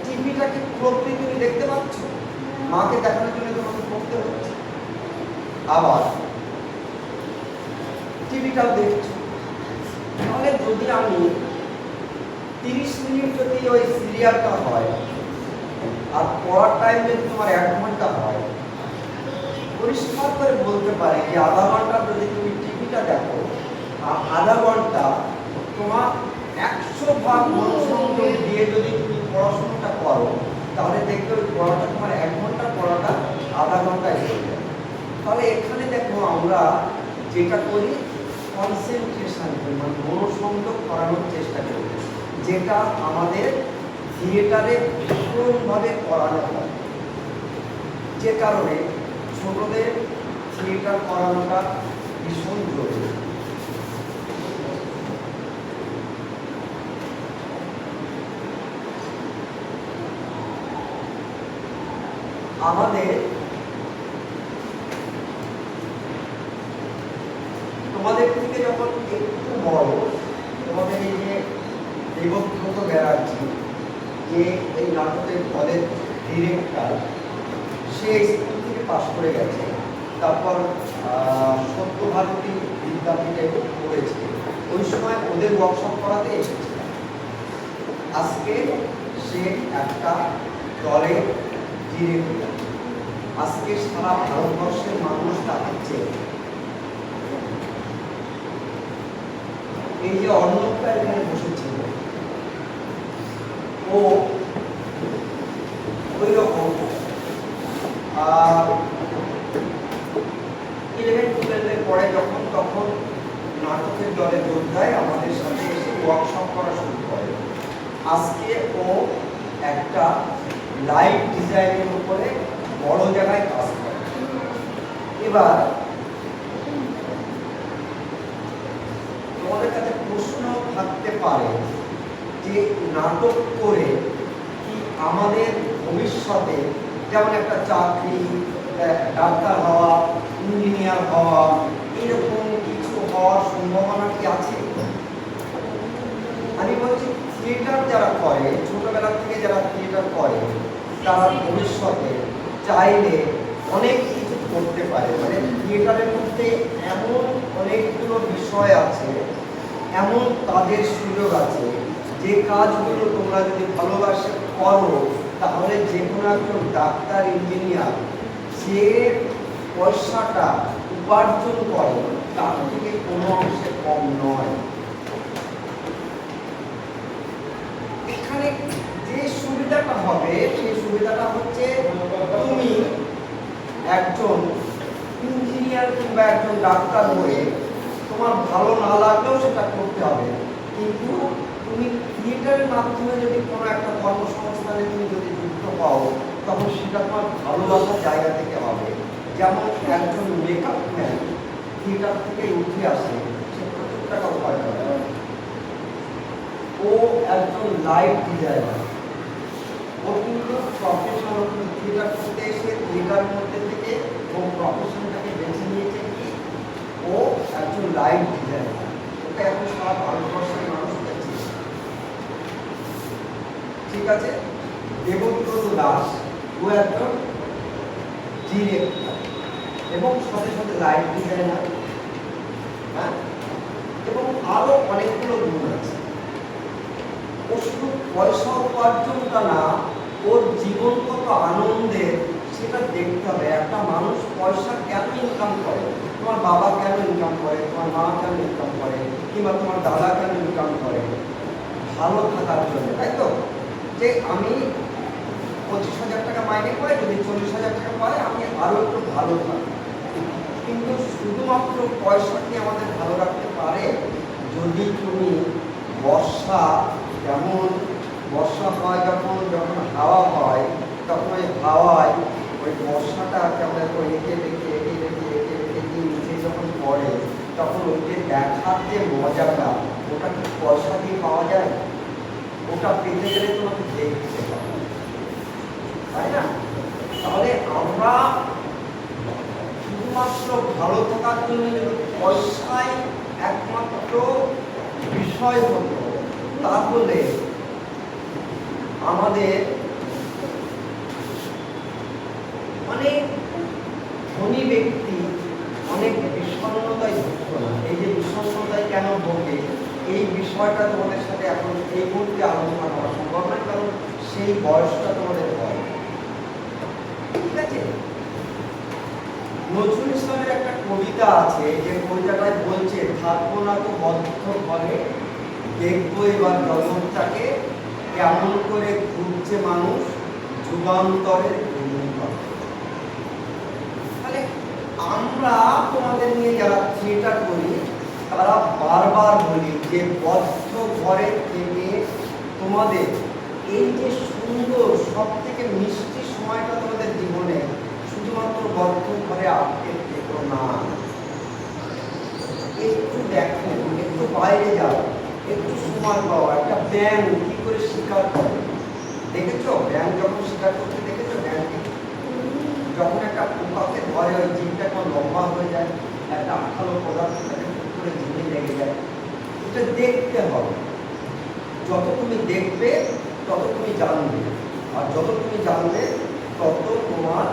টিভিটা কি পুরোপুরি তুমি দেখতে পাচ্ছ? মাকে দেখানোর জন্য তোমাকে পড়তে হচ্ছে, আবার টিভিটাও দেখছো। তাহলে যদি আমি 30 মিনিট যদি ওই সিরিয়ালটা হয় আর পড়ার টাইম যদি তোমার 1 ঘন্টা হয়, পরিষ্কার করে বলতে পারি যে আধা ঘন্টা যদি তুমি টিভিটা দেখো আর আধা ঘন্টা তোমার 100 ভাগ মনোসংযোগ দিয়ে যদি তুমি পড়াশোনাটা করো, তাহলে দেখবে ওই পড়াটা তোমার 1 ঘন্টা পড়াটা আধা ঘন্টায় হয়ে যাবে। তাহলে এখানে দেখো আমরা যেটা করি, কনসেন্ট্রেশন মানে মনোসংযোগ করানোর চেষ্টা করি, যেটা আমাদের থিয়েটারে ভীষণভাবে করানো হয়। যে কারণে ছোটদের থিয়েটার করানোটা ভীষণ জরুরি। আমাদের তোমাদের থেকে যখন একটু বড়, তোমাদের এই যে দেবব্রত ব্যানার্জি, যে এই নাটকের পদের ডিরেক্টর, সে স্কুল থেকে পাশ করে গেছে, তারপর সত্যভারতী বিদ্যাপীঠে পড়েছে। ওই সময় ওদের ওয়ার্কশপ করাতে এসেছে। আজকে সে একটা দলের ডিরেক্টর। আজকে সারা ভারতবর্ষের মানুষ তাকে চেনে। এই যে অর্ণবটা এখানে বসেছিল, ও ওই রকম 11-12 পরে যখন তখন নাটকের দলে যোগ দেয়, আমাদের সাথে এসে ওয়ার্কশপ করা শুরু করে। আজকে ও একটা লাইট ডিজাইনের উপরে বড় জায়গায় কাজ করে। এবার তোমাদের কাছে প্রশ্ন থাকতে পারে যে নাটক করে কি আমাদের ভবিষ্যতে, যেমন একটা চাকরি, ডাক্তার হওয়া, ইঞ্জিনিয়ার হওয়া, এরকম কিছু হওয়ার সম্ভাবনা কি আছে? আমি বলছি থিয়েটার যারা করে, ছোটবেলা থেকে যারা থিয়েটার করে, তারা ভবিষ্যতে চাইলে অনেক কিছু করতে পারে। মানে থিয়েটারের মধ্যে এমন অনেকগুলো বিষয় আছে, এমন কাজের সুযোগ আছে, যে কাজগুলো তোমরা যদি ভালোবাসে করো, তাহলে যে কোনো একজন ডাক্তার, ইঞ্জিনিয়ার যে পয়সাটা উপার্জন করে তার থেকে কোনো অংশে কম নয়। এখানে যে সুবিধাটা হবে, সেই সুবিধাটা হচ্ছে তুমি একজন ইঞ্জিনিয়ার কিংবা একজন ডাক্তার হয়ে তোমার ভালো না লাগলেও সেটা করতে হবে, কিন্তু তুমি থিয়েটারের মাধ্যমে যদি কোনো একটা কর্মসংস্থানে তুমি যদি যুক্ত পাও, তখন সেটা তোমার ভালোবাসার জায়গা থেকে হবে। যেমন একজন মেকআপ ম্যান থিয়েটার থেকে উঠে আসে, সে প্রচুর টাকা উপার্জন করে। ও একজন লাইট ডিজাইনার, ও কিন্তু প্রফেশন, থিয়েটার করতে এসে থিয়েটারের মধ্যে থেকে ও প্রফেশনটাকে বেছে নিয়েছে কি, ও একজন লাইট ডিজাইনার। ওটা এখন সারা ভারতবর্ষের মানুষ দেখছে। ঠিক আছে, দেবব্রত দাস ও একজন ডিরেক্টর এবং সাথে সাথে লাইট ডিজাইনার, হ্যাঁ, এবং আরো অনেকগুলো গুণ আছে। ও শুধু পয়সা উপার্জনটা না, ওর জীবনগত আনন্দের সেটা দেখতে হবে। একটা মানুষ পয়সা কেন ইনকাম করে, তোমার বাবা কেন ইনকাম করে, তোমার মা কেন ইনকাম করে, কিংবা তোমার দাদা কেন ইনকাম করে? ভালো থাকার জন্য, তাই তো? যে আমি 25,000 টাকা মাইনে পাই, যদি 40,000 টাকা পাই, আমি আরো একটু ভালো থাকি। কিন্তু শুধুমাত্র পয়সা কি আমাদের ভালো রাখতে পারে? যদি তুমি বর্ষা, যেমন বর্ষা হয় যখন যখন হাওয়া হয়, তখন ওই হাওয়ায় ওই বর্ষাটা কেমন এঁকে রেখে এঁকে রেখে এঁকে রেখে নিচে যখন পড়ে, তখন ওইকে দেখার যে মজাটা, ওটা কি পয়সা দিয়ে পাওয়া যায়? ওটা পেতে গেলে তোমাকে দেখতে হবে, তাই না? তাহলে আমরা শুধুমাত্র ভালো থাকার জন্য যদি পয়সাই একমাত্র বিষয় হতো, তাহলে আমাদের অনেক ধনী ব্যক্তি অনেক বিষণ্ণতায় ভুগত না। এই যে বিষণ্ণতায় কেন ভোগে, এই বিষয়টা তোমাদের সাথে এখন এই মুহূর্তে আলোচনা করা সম্ভব নয়, কারণ সেই বয়সটা তোমাদের হয়। ঠিক আছে, নজরুল ইসলামের একটা কবিতা আছে, যে কবিতাটায় বলছে, থাকবো না তো বদ্ধ ঘরে, দেখবো এবার জগৎটাকে কেমন করে ঘুরছে মানুষ যুগান্তরের ঘূর্ণিঝড়। তাহলে আমরা তোমাদের নিয়ে যারা থিয়েটার করি, তারা বারবার বলি যে বদ্ধ ঘরে থেকে তোমাদের এই যে সুন্দর, সব থেকে মিষ্টি সময়টা তোমাদের জীবনে, শুধু শুধুমাত্র বদ্ধ ঘরে আটকে থেকো না, একটু দেখো, একটু বাইরে যাও, একটু সময় পাও। একটা ব্যাঙ কি করে শিকার করে দেখেছো? ব্যাঙ যখন শিকার করতে দেখেছো? ব্যাঙকে যখন একটা পোকাকে ধরে ওই জিভটা কেমন লম্বা হয়ে যায়, একটা আঠালো পদার্থ তাকে করে জিভে লেগে যায়। এটা দেখতে হবে। যত তুমি দেখবে তত তুমি জানবে, আর যত তুমি জানবে তত তোমার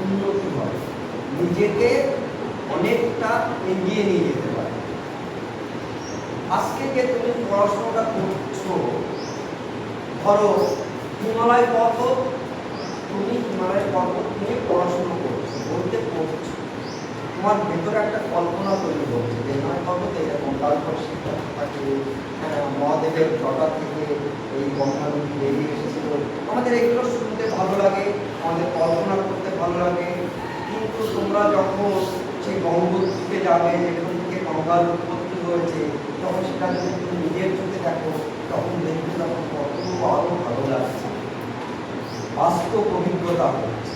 উন্নতি হবে, নিজেকে অনেকটা এগিয়ে নিয়ে যেতে পারে। আজকে যে তুমি পড়াশোনাটা করছো, ধরো হিমালয় পর্বত, তুমি হিমালয় পর্বত নিয়ে পড়াশোনা করছো, বলতে পড়ছো, তোমার ভেতরে একটা কল্পনা তৈরি হচ্ছে যে হিমালয় পর্বতে এরকম, তারপর শিক্ষা থাকে, মহাদেবের জটা থেকে এই গঙ্গা নদী বেরিয়ে এসেছিল। আমাদের এগুলো শুনতে ভালো লাগে, আমাদের কল্পনা করতে ভালো লাগে, কিন্তু তোমরা যখন সেই গঙ্গোত্রীতে যাবে, যেখান থেকে গঙ্গার উৎপত্তি হয়েছে, তখন সেটা যদি তুমি নিজের চোখে দেখো, তখন দেখবে তখন কত আরো ভালো লাগছে, বাস্তব অভিজ্ঞতা হচ্ছে।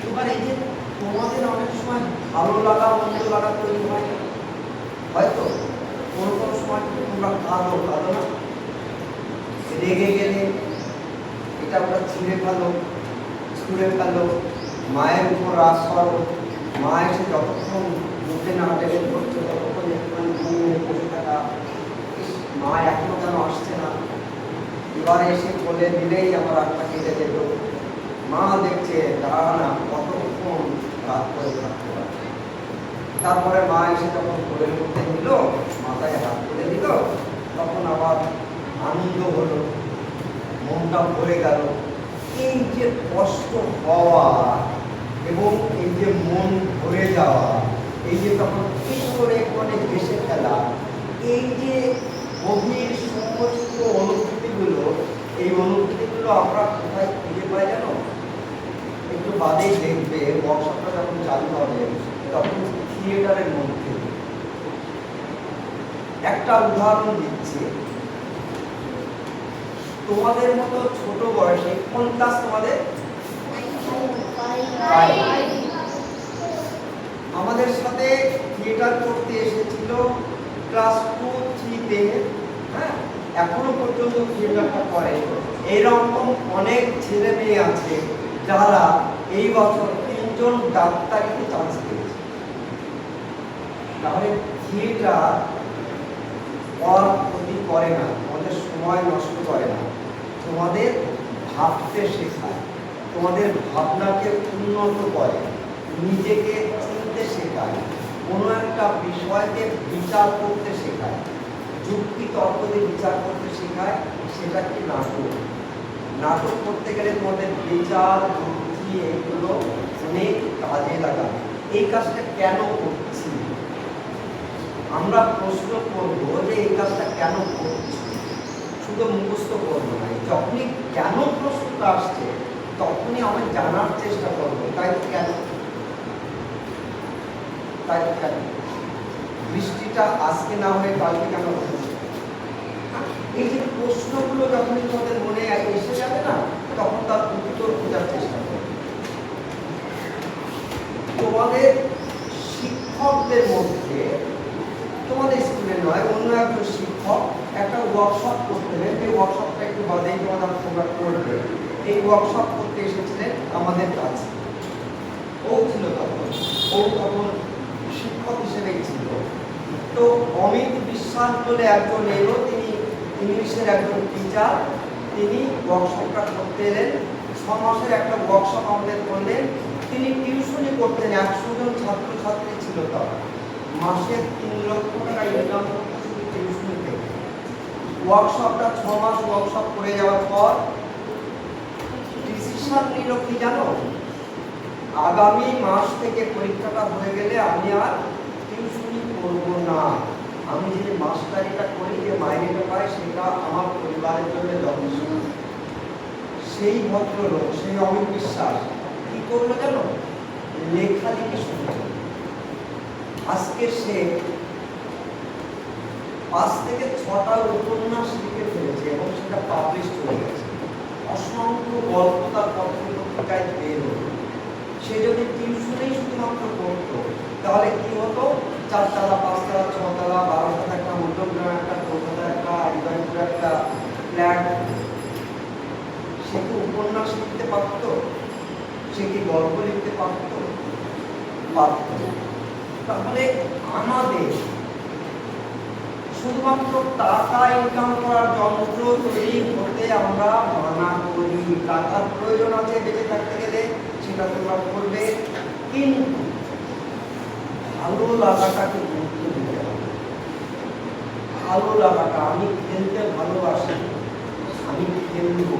এবার এই যে তোমাদের অনেক সময় ভালো লাগা মন্দ লাগা তৈরি হয়, হয়তো কোনো কোনো সময় তোমরা কাঁদো না, রেগে গেলে এটা ওটা ছুঁড়ে ফেলো, মায়ের উপর রাগ করো, মা এসে যতক্ষণ মুখে না টেনে ধরছে ততক্ষণ একটুখানি ঘুমিয়ে বসে থাকা, মা এখনো কেন আসছে না, এবার এসে বলে দিলেই আমার রাগটা কেটে যেত। মা দেখছে দাঁড়া না, কতক্ষণ রাগ করে থাকতে পারে। তারপরে মা এসে যখন কোলের মধ্যে নিল, মাথায় হাত তুলে দিল, তখন আবার আনন্দ হলো, মনটা ভরে গেল। এই যে কষ্ট হওয়া এবং এই যে মন ভরে যাওয়া, এই যে তখন এই করে কোণে ভেসে ফেলা, এই যে গভীর সমস্ত অনুভূতিগুলো, এই অনুভূতিগুলো আমরা কোথায় খুঁজে পাই জানো? একটু বাদেই দেখবে ওয়ার্কশপটা যখন চালু হবে তখন থিয়েটারের মধ্যে। একটা উদাহরণ দিচ্ছি, তোমাদের মতো ছোট বয়সে, কোন ক্লাস তোমাদের? আমাদের সাথে থিয়েটার করতে এসেছিল ক্লাস 2-3-তে, হ্যাঁ, এখনো পর্যন্ত থিয়েটারটা করে। এইরকম অনেক ছেলে মেয়ে আছে যারা এই বছর 3জন ডাক্তারিতে চান্স পেয়েছে। তাহলে থিয়েটার আর ক্ষতি করে না, তোমাদের সময় নষ্ট করে না, তোমাদের ভাবতে শেখায়, তোমাদের ভাবনাকে উন্নত করে, নিজেকে চিনতে শেখায়, কোনো একটা বিষয়কে বিচার করতে শেখায়, যুক্তি তর্ক দিয়ে বিচার করতে শেখায়। সেটা কি নাটক? নাটক করতে গেলে তোমাদের বিচার যুক্তি এগুলো অনেক কাজে লাগাবে। এই কাজটা কেন করছি আমরা প্রশ্ন করবো যে এই কাজটা কেন করছি, শুধু মুখস্থ করবো না। যখনই কেন প্রশ্নটা আসছে তখনই আমি জানার চেষ্টা করবো, তাই তো কেন বৃষ্টিটা আজকে না হয়ে কালকে কেন হচ্ছে? এই যে প্রশ্নগুলো যখনই তোমাদের মনে এসে যাবে না, তখন তার উত্তর খোঁজার চেষ্টা করবে। তোমাদের শিক্ষকদের মধ্যে, তোমাদের স্কুলে নয়, অন্য একজন শিক্ষক একটা ওয়ার্কশপ করতে নেন, এই ওয়ার্কশপটা একটু বাদেই তোমরা করবে। এই ওয়ার্কশপ করতে এসেছিলেন আমাদের কাছে, ও ছিল তখন শিক্ষক হিসেবেই ছিল। তো অমিত বিশ্বাস বলে একজন এলো, তিনি ইংলিশের একজন টিচার, তিনি ওয়ার্কশপটা করতে এলেন। 6 মাসের একটা ওয়ার্কশপ আমাদের করলেন। তিনি টিউশনি করতেন, 100 জন ছাত্রছাত্রী ছিল তার, মাসে 3 লক্ষ টাকা ইনকাম করতে শুধু টিউশনি থেকে। ওয়ার্কশপটা 6 মাস ওয়ার্কশপ করে যাওয়ার পর ডিসিশন নিল কি জানো? আগামী মাস থেকে পরীক্ষাটা হয়ে গেলে আমি আর টিউশনি করব না, আমি যে মাস্টারিটা করি, যে মাইনেটা পাই, সেটা আমার পরিবারের জন্য যথেষ্ট। সেই ভদ্রলোক, সেই অমিত বিশ্বাস কি করলো জানো? লেখালেখি শুরু করলো। আজকে সে 5 থেকে 6টা উপন্যাস লিখে ফেলেছে এবং সেটা পাবলিশ হয়ে গেছে। অসংখ্য গল্প তার পত্রিকায় বের হলো। সে যদি টিউশনেই শুধুমাত্র পড়তো, তাহলে কি হতো? 4 তলা, 5 তলা, 6 তলা, 12 তলা একটা, মধ্যমগ্রামে একটা, কলকাতা একটা, হরিদ্বারপুরে একটা ফ্ল্যাট। সে কি উপন্যাস লিখতে পারত? সে কি গল্প লিখতে পারত? পারত। তাহলে আমাদের শুধুমাত্র টাকা ইনকাম করার যন্ত্র তৈরি হতে আমরা মানা করি। টাকার প্রয়োজন আছে বেঁচে থাকতে গেলে, সেটা তোমরা করবে, কিন্তু ভালো লাগাটাকে গুরুত্ব দিতে হবে। ভালো লাগাটা, আমি খেলতে ভালোবাসি, আমি খেলবো।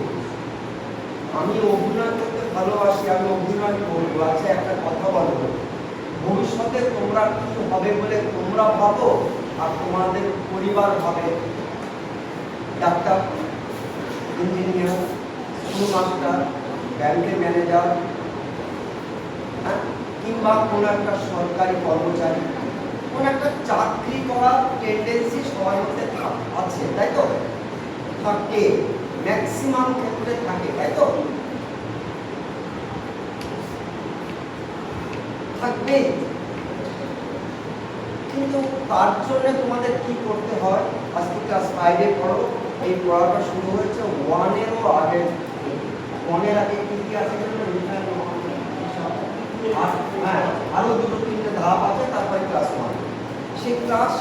আমি অভিনয় করতে ভালোবাসি, আমি অভিনয় করবো। আচ্ছা, একটা কথা বলো, ভবিষ্যতে তোমরা কি হবে বলে তোমরা ভাবো আর তোমাদের পরিবার ভাবে? ডাক্তার, ইঞ্জিনিয়ার, স্কুল মাস্টার, ব্যাংকের ম্যানেজার, কিংবা কোনো একটা সরকারি কর্মচারী, কোনো একটা চাকরি করার টেন্ডেন্সি সবার মধ্যে আছে, তাই তো? থাকে, ম্যাক্সিমাম ক্ষেত্রে থাকে, তাই তো? থাকবে। কিন্তু তার জন্য তোমাদের কি করতে হয়? আজকে ক্লাস 5-এ পড়ো, এই পড়াটা শুরু হয়েছে 1-এরও আগে। 1-এর আগে কি কি আছে জানো? হ্যাঁ, আরো 2-3টে ধাপ আছে, তারপরে ক্লাস 1।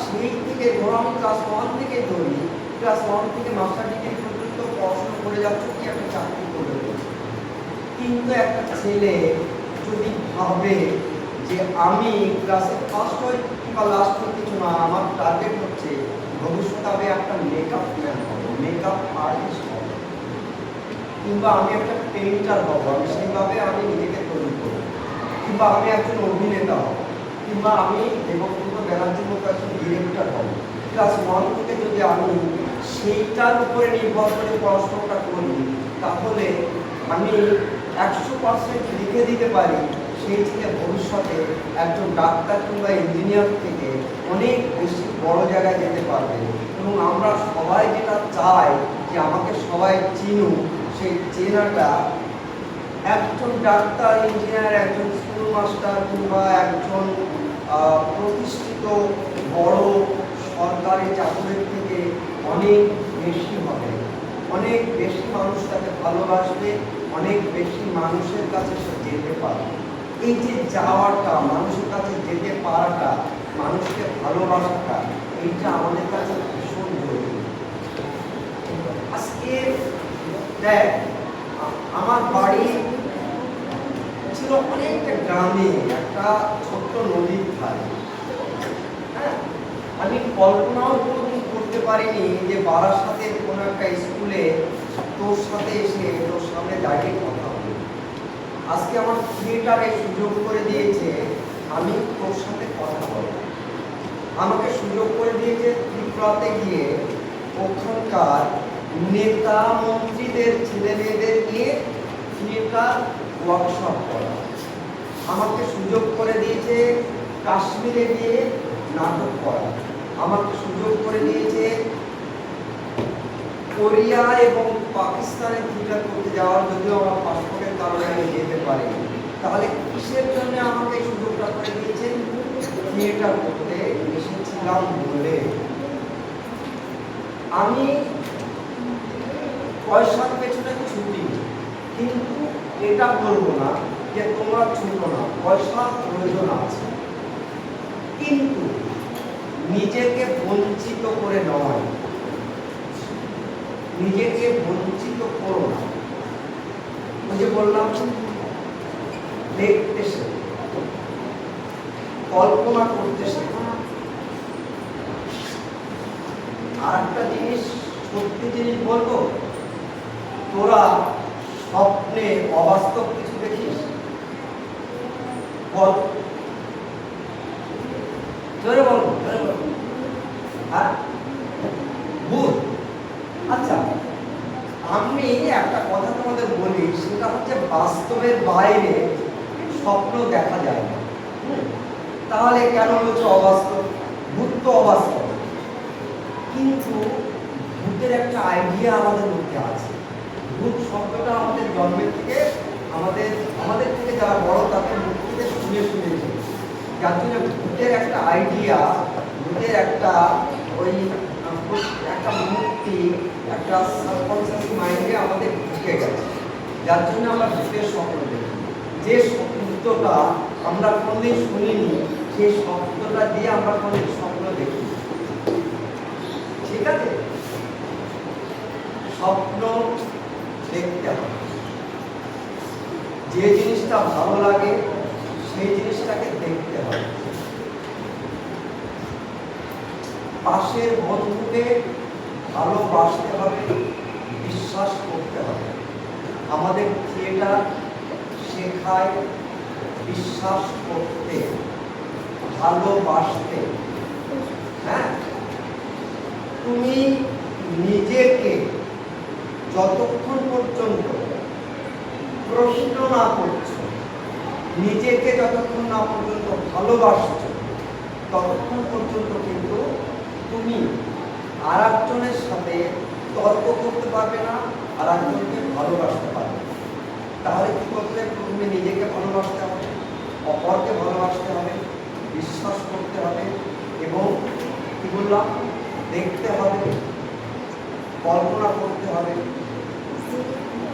সেই থেকে ধরো, আমি ক্লাস 1 থেকে ধরি, ক্লাস 1 থেকে মাস্টার ডিগ্রি পর্যন্ত পড়াশোনা করে যাচ্ছ, কি একটা চাকরি করবে। কিন্তু একটা ছেলে যদি ভাবে যে আমি ক্লাসে ফার্স্ট হই কিংবা লাস্ট হই কিছু না, আমার টার্গেট হচ্ছে ভবিষ্যতে আমি একটা মেকআপ ম্যান হব, মেকআপ আর্টিস্ট হব, কিংবা আমি একটা পেইন্টার হব, আমি সেইভাবে আমি নিজেকে তৈরি করব, কিংবা আমি একজন অভিনেতা হব, কিংবা আমি দেবব্রত ব্যানার্জির মতো একজন ডিরেক্টর হব। ক্লাস 1 থেকে যদি আমি সেইটার উপরে নির্ভর করে পড়াশোনাটা করি, তাহলে আমি 100% লিখে দিতে পারি সেই ছেলে ভবিষ্যতে একজন ডাক্তার কিংবা ইঞ্জিনিয়ার থেকে অনেক বেশি বড় জায়গায় যেতে পারবে। এবং আমরা সবাই যেটা চাই যে আমাকে সবাই চিনুক, সেই চেনাটা একজন ডাক্তার, ইঞ্জিনিয়ার, একজন স্কুল মাস্টার কিংবা একজন প্রতিষ্ঠিত বড় সরকারি চাকরির থেকে অনেক বেশি হবে। অনেক বেশি মানুষ তাকে ভালোবাসবে, অনেক বেশি মানুষের কাছে সে যেতে পারবে। এই যে যাওয়াটা, মানুষের কাছে যেতে পারাটা, মানুষকে ভালোবাসাটা, এইটা আমাদের কাছে ভীষণ জরুরি। আজকে দেখ, আমার বাড়ি ছিল অনেকটা গ্রামে, একটা ছোট্ট নদীর ধারে। হ্যাঁ, আমি কল্পনাও কোনোদিন করতে পারিনি যে বারাসাতের কোনো একটা স্কুলে তোর সাথে এসে তোর সামনে দাঁড়িয়ে কথা বলি। আজকে আমার থিয়েটারে সুযোগ করে দিয়েছে আমি তোর সাথে কথা বলব। আমাকে সুযোগ করে দিয়েছে ত্রিপুরাতে গিয়ে ওখানকার নেতা মন্ত্রীদের ছেলে মেয়েদের নিয়ে থিয়েটার ওয়ার্কশপ করা। আমাকে সুযোগ করে দিয়েছে কাশ্মীরে গিয়ে নাটক করা। আমাকে সুযোগ করে দিয়েছে কোরিয়া এবং পাকিস্তানে থিয়েটার করতে যাওয়ার, যদিও আমার পাসপোর্টের কারণে আমি যেতে পারিনি। তাহলে কিসের জন্য আমাকে সুযোগটা করে দিয়েছেন? থিয়েটার করতে এসেছিলাম বলে। আমি পয়সার পেছনে ছুটি, কিন্তু এটা বলবো না যে তোমরা ছুটো না, পয়সার প্রয়োজন আছে, কিন্তু নিজেকে বঞ্চিত করে নয়, নিজেকে বঞ্চিত করো না। ওই যে বললাম, দেখতে শেখো, কল্পনা করতে শেখো। আর একটা জিনিস, সত্যি জিনিস বলবো, তোরা স্বপ্নে অবাস্তব কিছু দেখিস? বল, জোরে বল, জোরে বল। হ্যাঁ, ভূত। আচ্ছা, আমি একটা কথা তোমাদের বলি, সেটা হচ্ছে বাস্তবের বাইরে স্বপ্ন দেখা যায় না। তাহলে কেন বলছো অবাস্তব? ভূত তো অবাস্তব, কিন্তু ভূতের একটা আইডিয়া আমাদের মধ্যে আছে। ভূত শব্দটা আমাদের জন্মের থেকে, আমাদের থেকে যারা বড় তাদের মুখ থেকে ভূতের একটা আইডিয়া, ভূতের একটা ওই একটা মুক্তি, একটা সাবকনসিয়াস মাইন্ডে আমাদের ঢুকে গেছে, যার জন্য আমরা ভূতের স্বপ্ন দেখি। যে শব্দটা আমরা কোনদিন শুনিনি, সেই শব্দটা দিয়ে আমরা কোনদিন স্বপ্ন দেখি। ঠিক আছে, স্বপ্ন দেখতে হবে। যে জিনিসটা ভালো লাগে সেই জিনিসটাকে দেখতে হবে। পাশের বন্ধুকে ভালোবাসতে হবে, বিশ্বাস করতে হবে। আমাদের থিয়েটার শেখায় বিশ্বাস করতে, ভালোবাসতে। হ্যাঁ, তুমি নিজেকে যতক্ষণ পর্যন্ত প্রশ্ন না করছো, নিজেকে যতক্ষণ না পর্যন্ত ভালোবাসছো, ততক্ষণ পর্যন্ত কিন্তু তুমি আর একজনের সাথে তর্ক করতে পারবে না, আর একজনকে ভালোবাসতে পারবে না। তাহলে কি করতে হবে? তুমি নিজেকে ভালোবাসতে হবে, অপরকে ভালোবাসতে হবে, বিশ্বাস করতে হবে, এবং কি বললাম, দেখতে হবে, কল্পনা করতে হবে।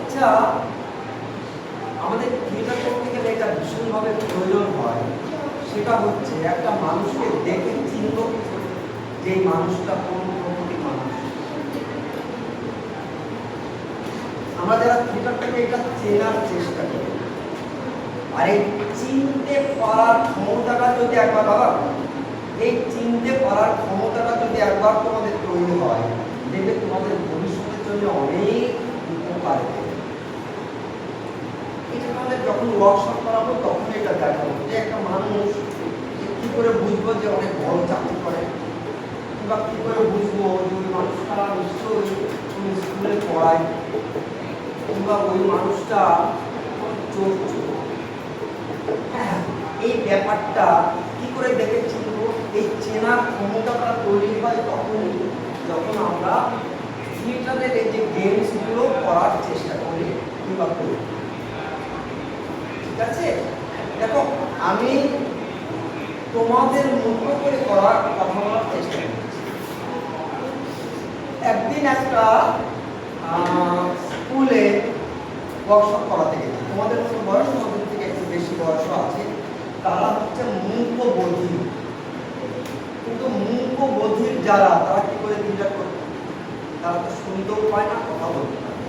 আচ্ছা, আমাদের থিয়েটার করতে গেলে এটা ভীষণভাবে প্রয়োজন হয়। সেটা হচ্ছে একটা মানুষকে দেখে চিনব যে এই মানুষটা কোন প্রকৃতির মানুষ। আমরা যারা থিয়েটার থেকে এটা চেনার চেষ্টা করি, আর এই চিনতে পারার ক্ষমতাটা যদি একবার, বাবা, এই চিনতে পারার ক্ষমতাটা যদি একবার তোমাদের তৈরি হয়, দেখবে তোমাদের ভবিষ্যতের জন্য অনেক উপকার হবে। এটা আমাদের যখন ওয়ার্কশপ করাবো তখন এটা দেখাবো যে একটা মানুষ কি করে বুঝবো যে অনেক বড় চাকরি করে, কিংবা কি করে বুঝবো যে ওই মানুষটা নিশ্চয়ই স্কুলে পড়ায়, কিংবা ওই মানুষটা চোর। হ্যাঁ, এই ব্যাপারটা কি করে দেখে চিনবো? এই চেনার ক্ষমতাটা তৈরি হয় তখনই যখন আমরা থিয়েটারের এই যে গেমসগুলো করার চেষ্টা করি কিংবা করি। ঠিক আছে, দেখো আমি তোমাদের মতো করে করার কথা বলার চেষ্টা করছি। একদিন একটা স্কুলে ওয়ার্কশপ করাতে গেছি। তোমাদের মতো বয়স, আমাদের থেকে একটু বেশি বয়স আছে। তারা হচ্ছে মূক বধির, কিন্তু মূক বধির যারা, তারা কি করে থিয়েটার করবে? তারা তো শুনতেও পায় না, কথা বলতে পারে।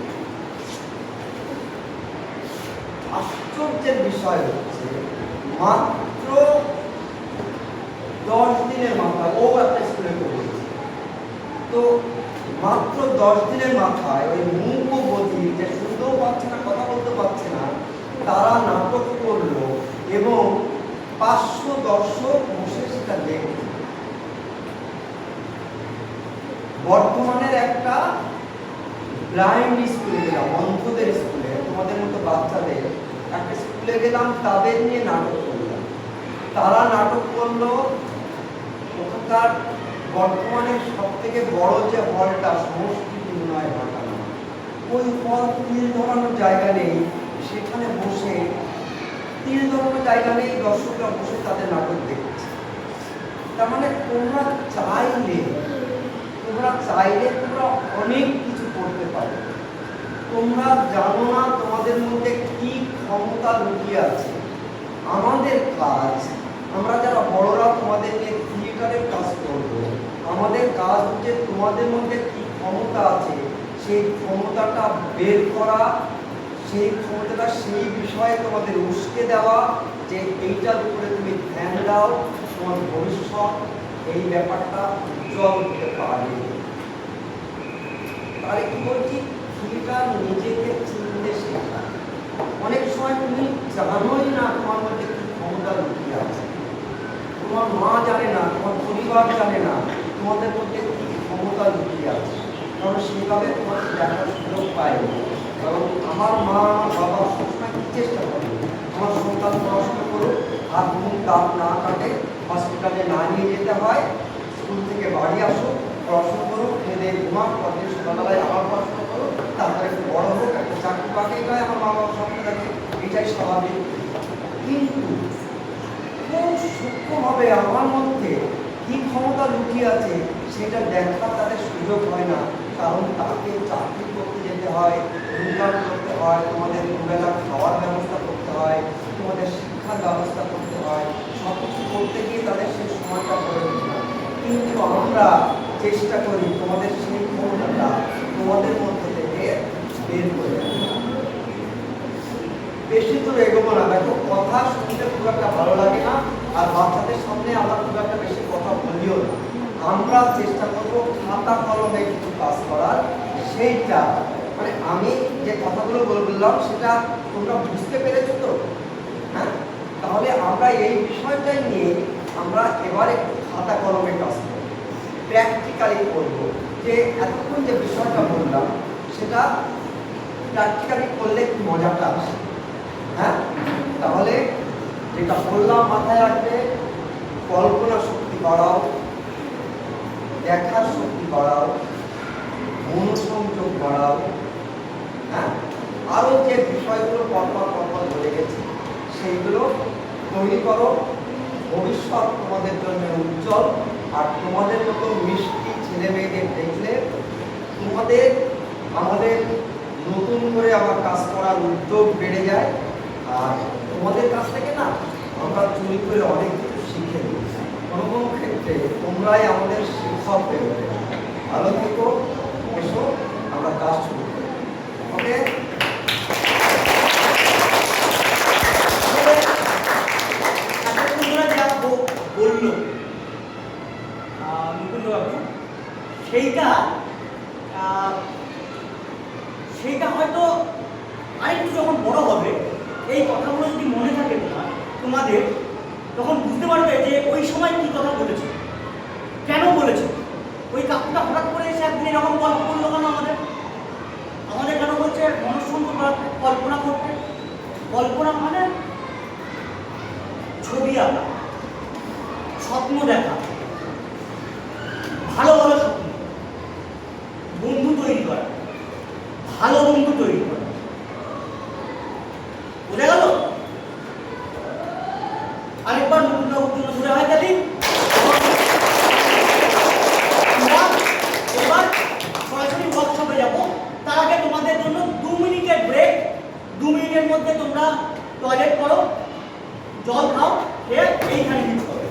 আশ্চর্যের বিষয় হচ্ছে মাত্র 10 দিনের মাথায়, ও একটা স্কুলে পড়েছে, তো মাত্র 10 দিনের মাথায় ওই মূক বধির, যে শুনতেও পাচ্ছে না, কথা বলতে পারছে না, তারা নাটক করলো এবং 500 দর্শক বসে সেটা দেখল। বর্ধমানের একটা ব্লাইন্ড স্কুলে গেলাম, অন্ধদের স্কুলে, তোমাদের মতো বাচ্চাদের একটা স্কুলে গেলাম, তাদের নিয়ে নাটক করলাম। তারা নাটক করলো ওখানকার বর্তমানের সব থেকে বড় যে হলটা, সংস্কৃতি উন্নয়ন হলটা, ওই হল তিল ধরানোর জায়গা নেই, সেখানে বসে তিল ধরানোর জায়গা নেই, দর্শকরা বসে তাদের নাটক দেখছে। তার মানে তোমরা চাইলে তোমরা অনেক কিছু করতে পারো। তোমরা জানো না তোমাদের মধ্যে কি ক্ষমতা লুকিয়ে আছে। আমাদের কাজ, আমরা যারা বড়রা তোমাদের নিয়ে থিয়েটারের কাজ করব, আমাদের কাজ হচ্ছে তোমাদের মধ্যে কি ক্ষমতা আছে সেই ক্ষমতাটা বের করা, সেই ক্ষমতাটা সেই বিষয়ে তোমাদের উস্কে দেওয়া, যে এইটার উপরে তুমি ধ্যান দাও, তোমার ভবিষ্যৎ এই ব্যাপারটা উজ্জ্বল হতে পারে। তাহলে কি বলছি, থিয়েটার নিজেকে চিনতে শেখা। অনেক সময় তুমি জানোই না তোমার মধ্যে কি ক্ষমতা লুকিয়ে আছে, তোমার মা জানে না, তোমার পরিবার জানে না তোমাদের মধ্যে কি ক্ষমতা লুকিয়ে আছে, কারণ সেভাবে তোমাকে দেখার সুযোগ পায়নি। কারণ আমার মা, আমার বাবা সবসময় কি চেষ্টা করে, আমার সন্তান পড়াশোনা করুক, হাত মুখ দাঁত না কাটে, হসপিটালে না নিয়ে যেতে হয়, স্কুল থেকে বাড়ি আসুক, পড়াশোনা করুক, খেয়ে ঘুমাক, পরে সকালবেলায় আবার পড়াশোনা করুক, তারপরে বড় হোক, একটা চাকরি পাকে যায়, আমার মা বাবা স্বপ্ন দেখে, এটাই স্বাভাবিক। কিন্তু খুব সূক্ষ্মভাবে আমার মধ্যে কি ক্ষমতা লুকিয়ে আছে সেটা দেখার তাদের সুযোগ হয় না, কারণ তাকে চাকরি করতে যেতে হয়, ইনকাম করতে হয়, তোমাদের দুবেলা খাওয়ার ব্যবস্থা করতে হয়, তোমাদের শিক্ষার ব্যবস্থা করতে হয়, সব কিছু করতে গিয়ে তাদের সেই সময়টা করে ওঠে না। কিন্তু আমরা চেষ্টা করি তোমাদের সেই ক্ষমতাটা তোমাদের মধ্যে থেকে বের করে আনা। বেশি দূর এগোবো না, দেখো কথা শুনতে খুব একটা ভালো লাগে না, আর বাচ্চাদের সামনে আমরা খুব একটা বেশি কথা বলিও না। আমরা চেষ্টা করবো খাতা কলমে কিছু কাজ করার, সেইটা মানে আমি যে কথাগুলো বললাম সেটা তোমরা বুঝতে পেরেছো তো? হ্যাঁ, তাহলে আমরা এই বিষয়টাই নিয়ে আমরা এবার একটু খাতা কলমে কাজ করব, প্র্যাকটিক্যালি করবো। যে এতক্ষণ যে বিষয়টা বললাম সেটা প্র্যাকটিক্যালি করলে কি মজাটা আসে। হ্যাঁ, তাহলে যেটা বললাম মাথায় রাখবে, কল্পনা শক্তি বাড়াও, দেখার শক্তি বাড়াও, মনোসংযোগ বাড়াও। হ্যাঁ, আরও যে বিষয়গুলো পরপর বলে গেছি সেইগুলো তৈরি করো। ভবিষ্যৎ তোমাদের জন্য উজ্জ্বল। আর তোমাদের মতো মিষ্টি ছেলে মেয়েদের দেখলে তোমাদের আমাদের নতুন করে আবার কাজ করার উদ্যোগ বেড়ে যায়। আর তোমাদের কাছ থেকে না আমরা চুরি করে অনেক কিছু শিখে নিই। কোনো কোনো ক্ষেত্রে তোমরাই আমাদের শিক্ষক হয়ে ওঠে। ভালো থেকো, এসো আমরা কাজ শুরু করি। ওকে, বললো মুকুন্দবাবু, সেইটা সেইটা হয়তো আরেকটু যখন বড় হবে এই কথাগুলো যদি মনে থাকে তোমাদের, তখন বুঝতে পারবে যে ওই সময় কি কথা বলেছে, কেন বলেছে। ওই কাকুটা হঠাৎ করে এসে একদিন এরকম গল্প করলো কেন আমাদের কেন বলছে মনঃসংযোগ করাতে, কল্পনা করতে। কল্পনা মানে ছবি আঁকা, স্বপ্ন দেখা, ভালো ভালো স্বপ্ন, বন্ধু তৈরি করা, ভালো বন্ধু তৈরি করা। বোঝা গেল? আরেকবার মুকুন্দবাবুর জন্য ঘুরে হয় তাহলে এবার সরাসরি ওয়ার্কশপে যাবো। তার আগে তোমাদের জন্য 2 মিনিটের ব্রেক। 2 মিনিটের মধ্যে তোমরা টয়লেট করো, জল খাও, খেয়ে এইখানে মিট করো।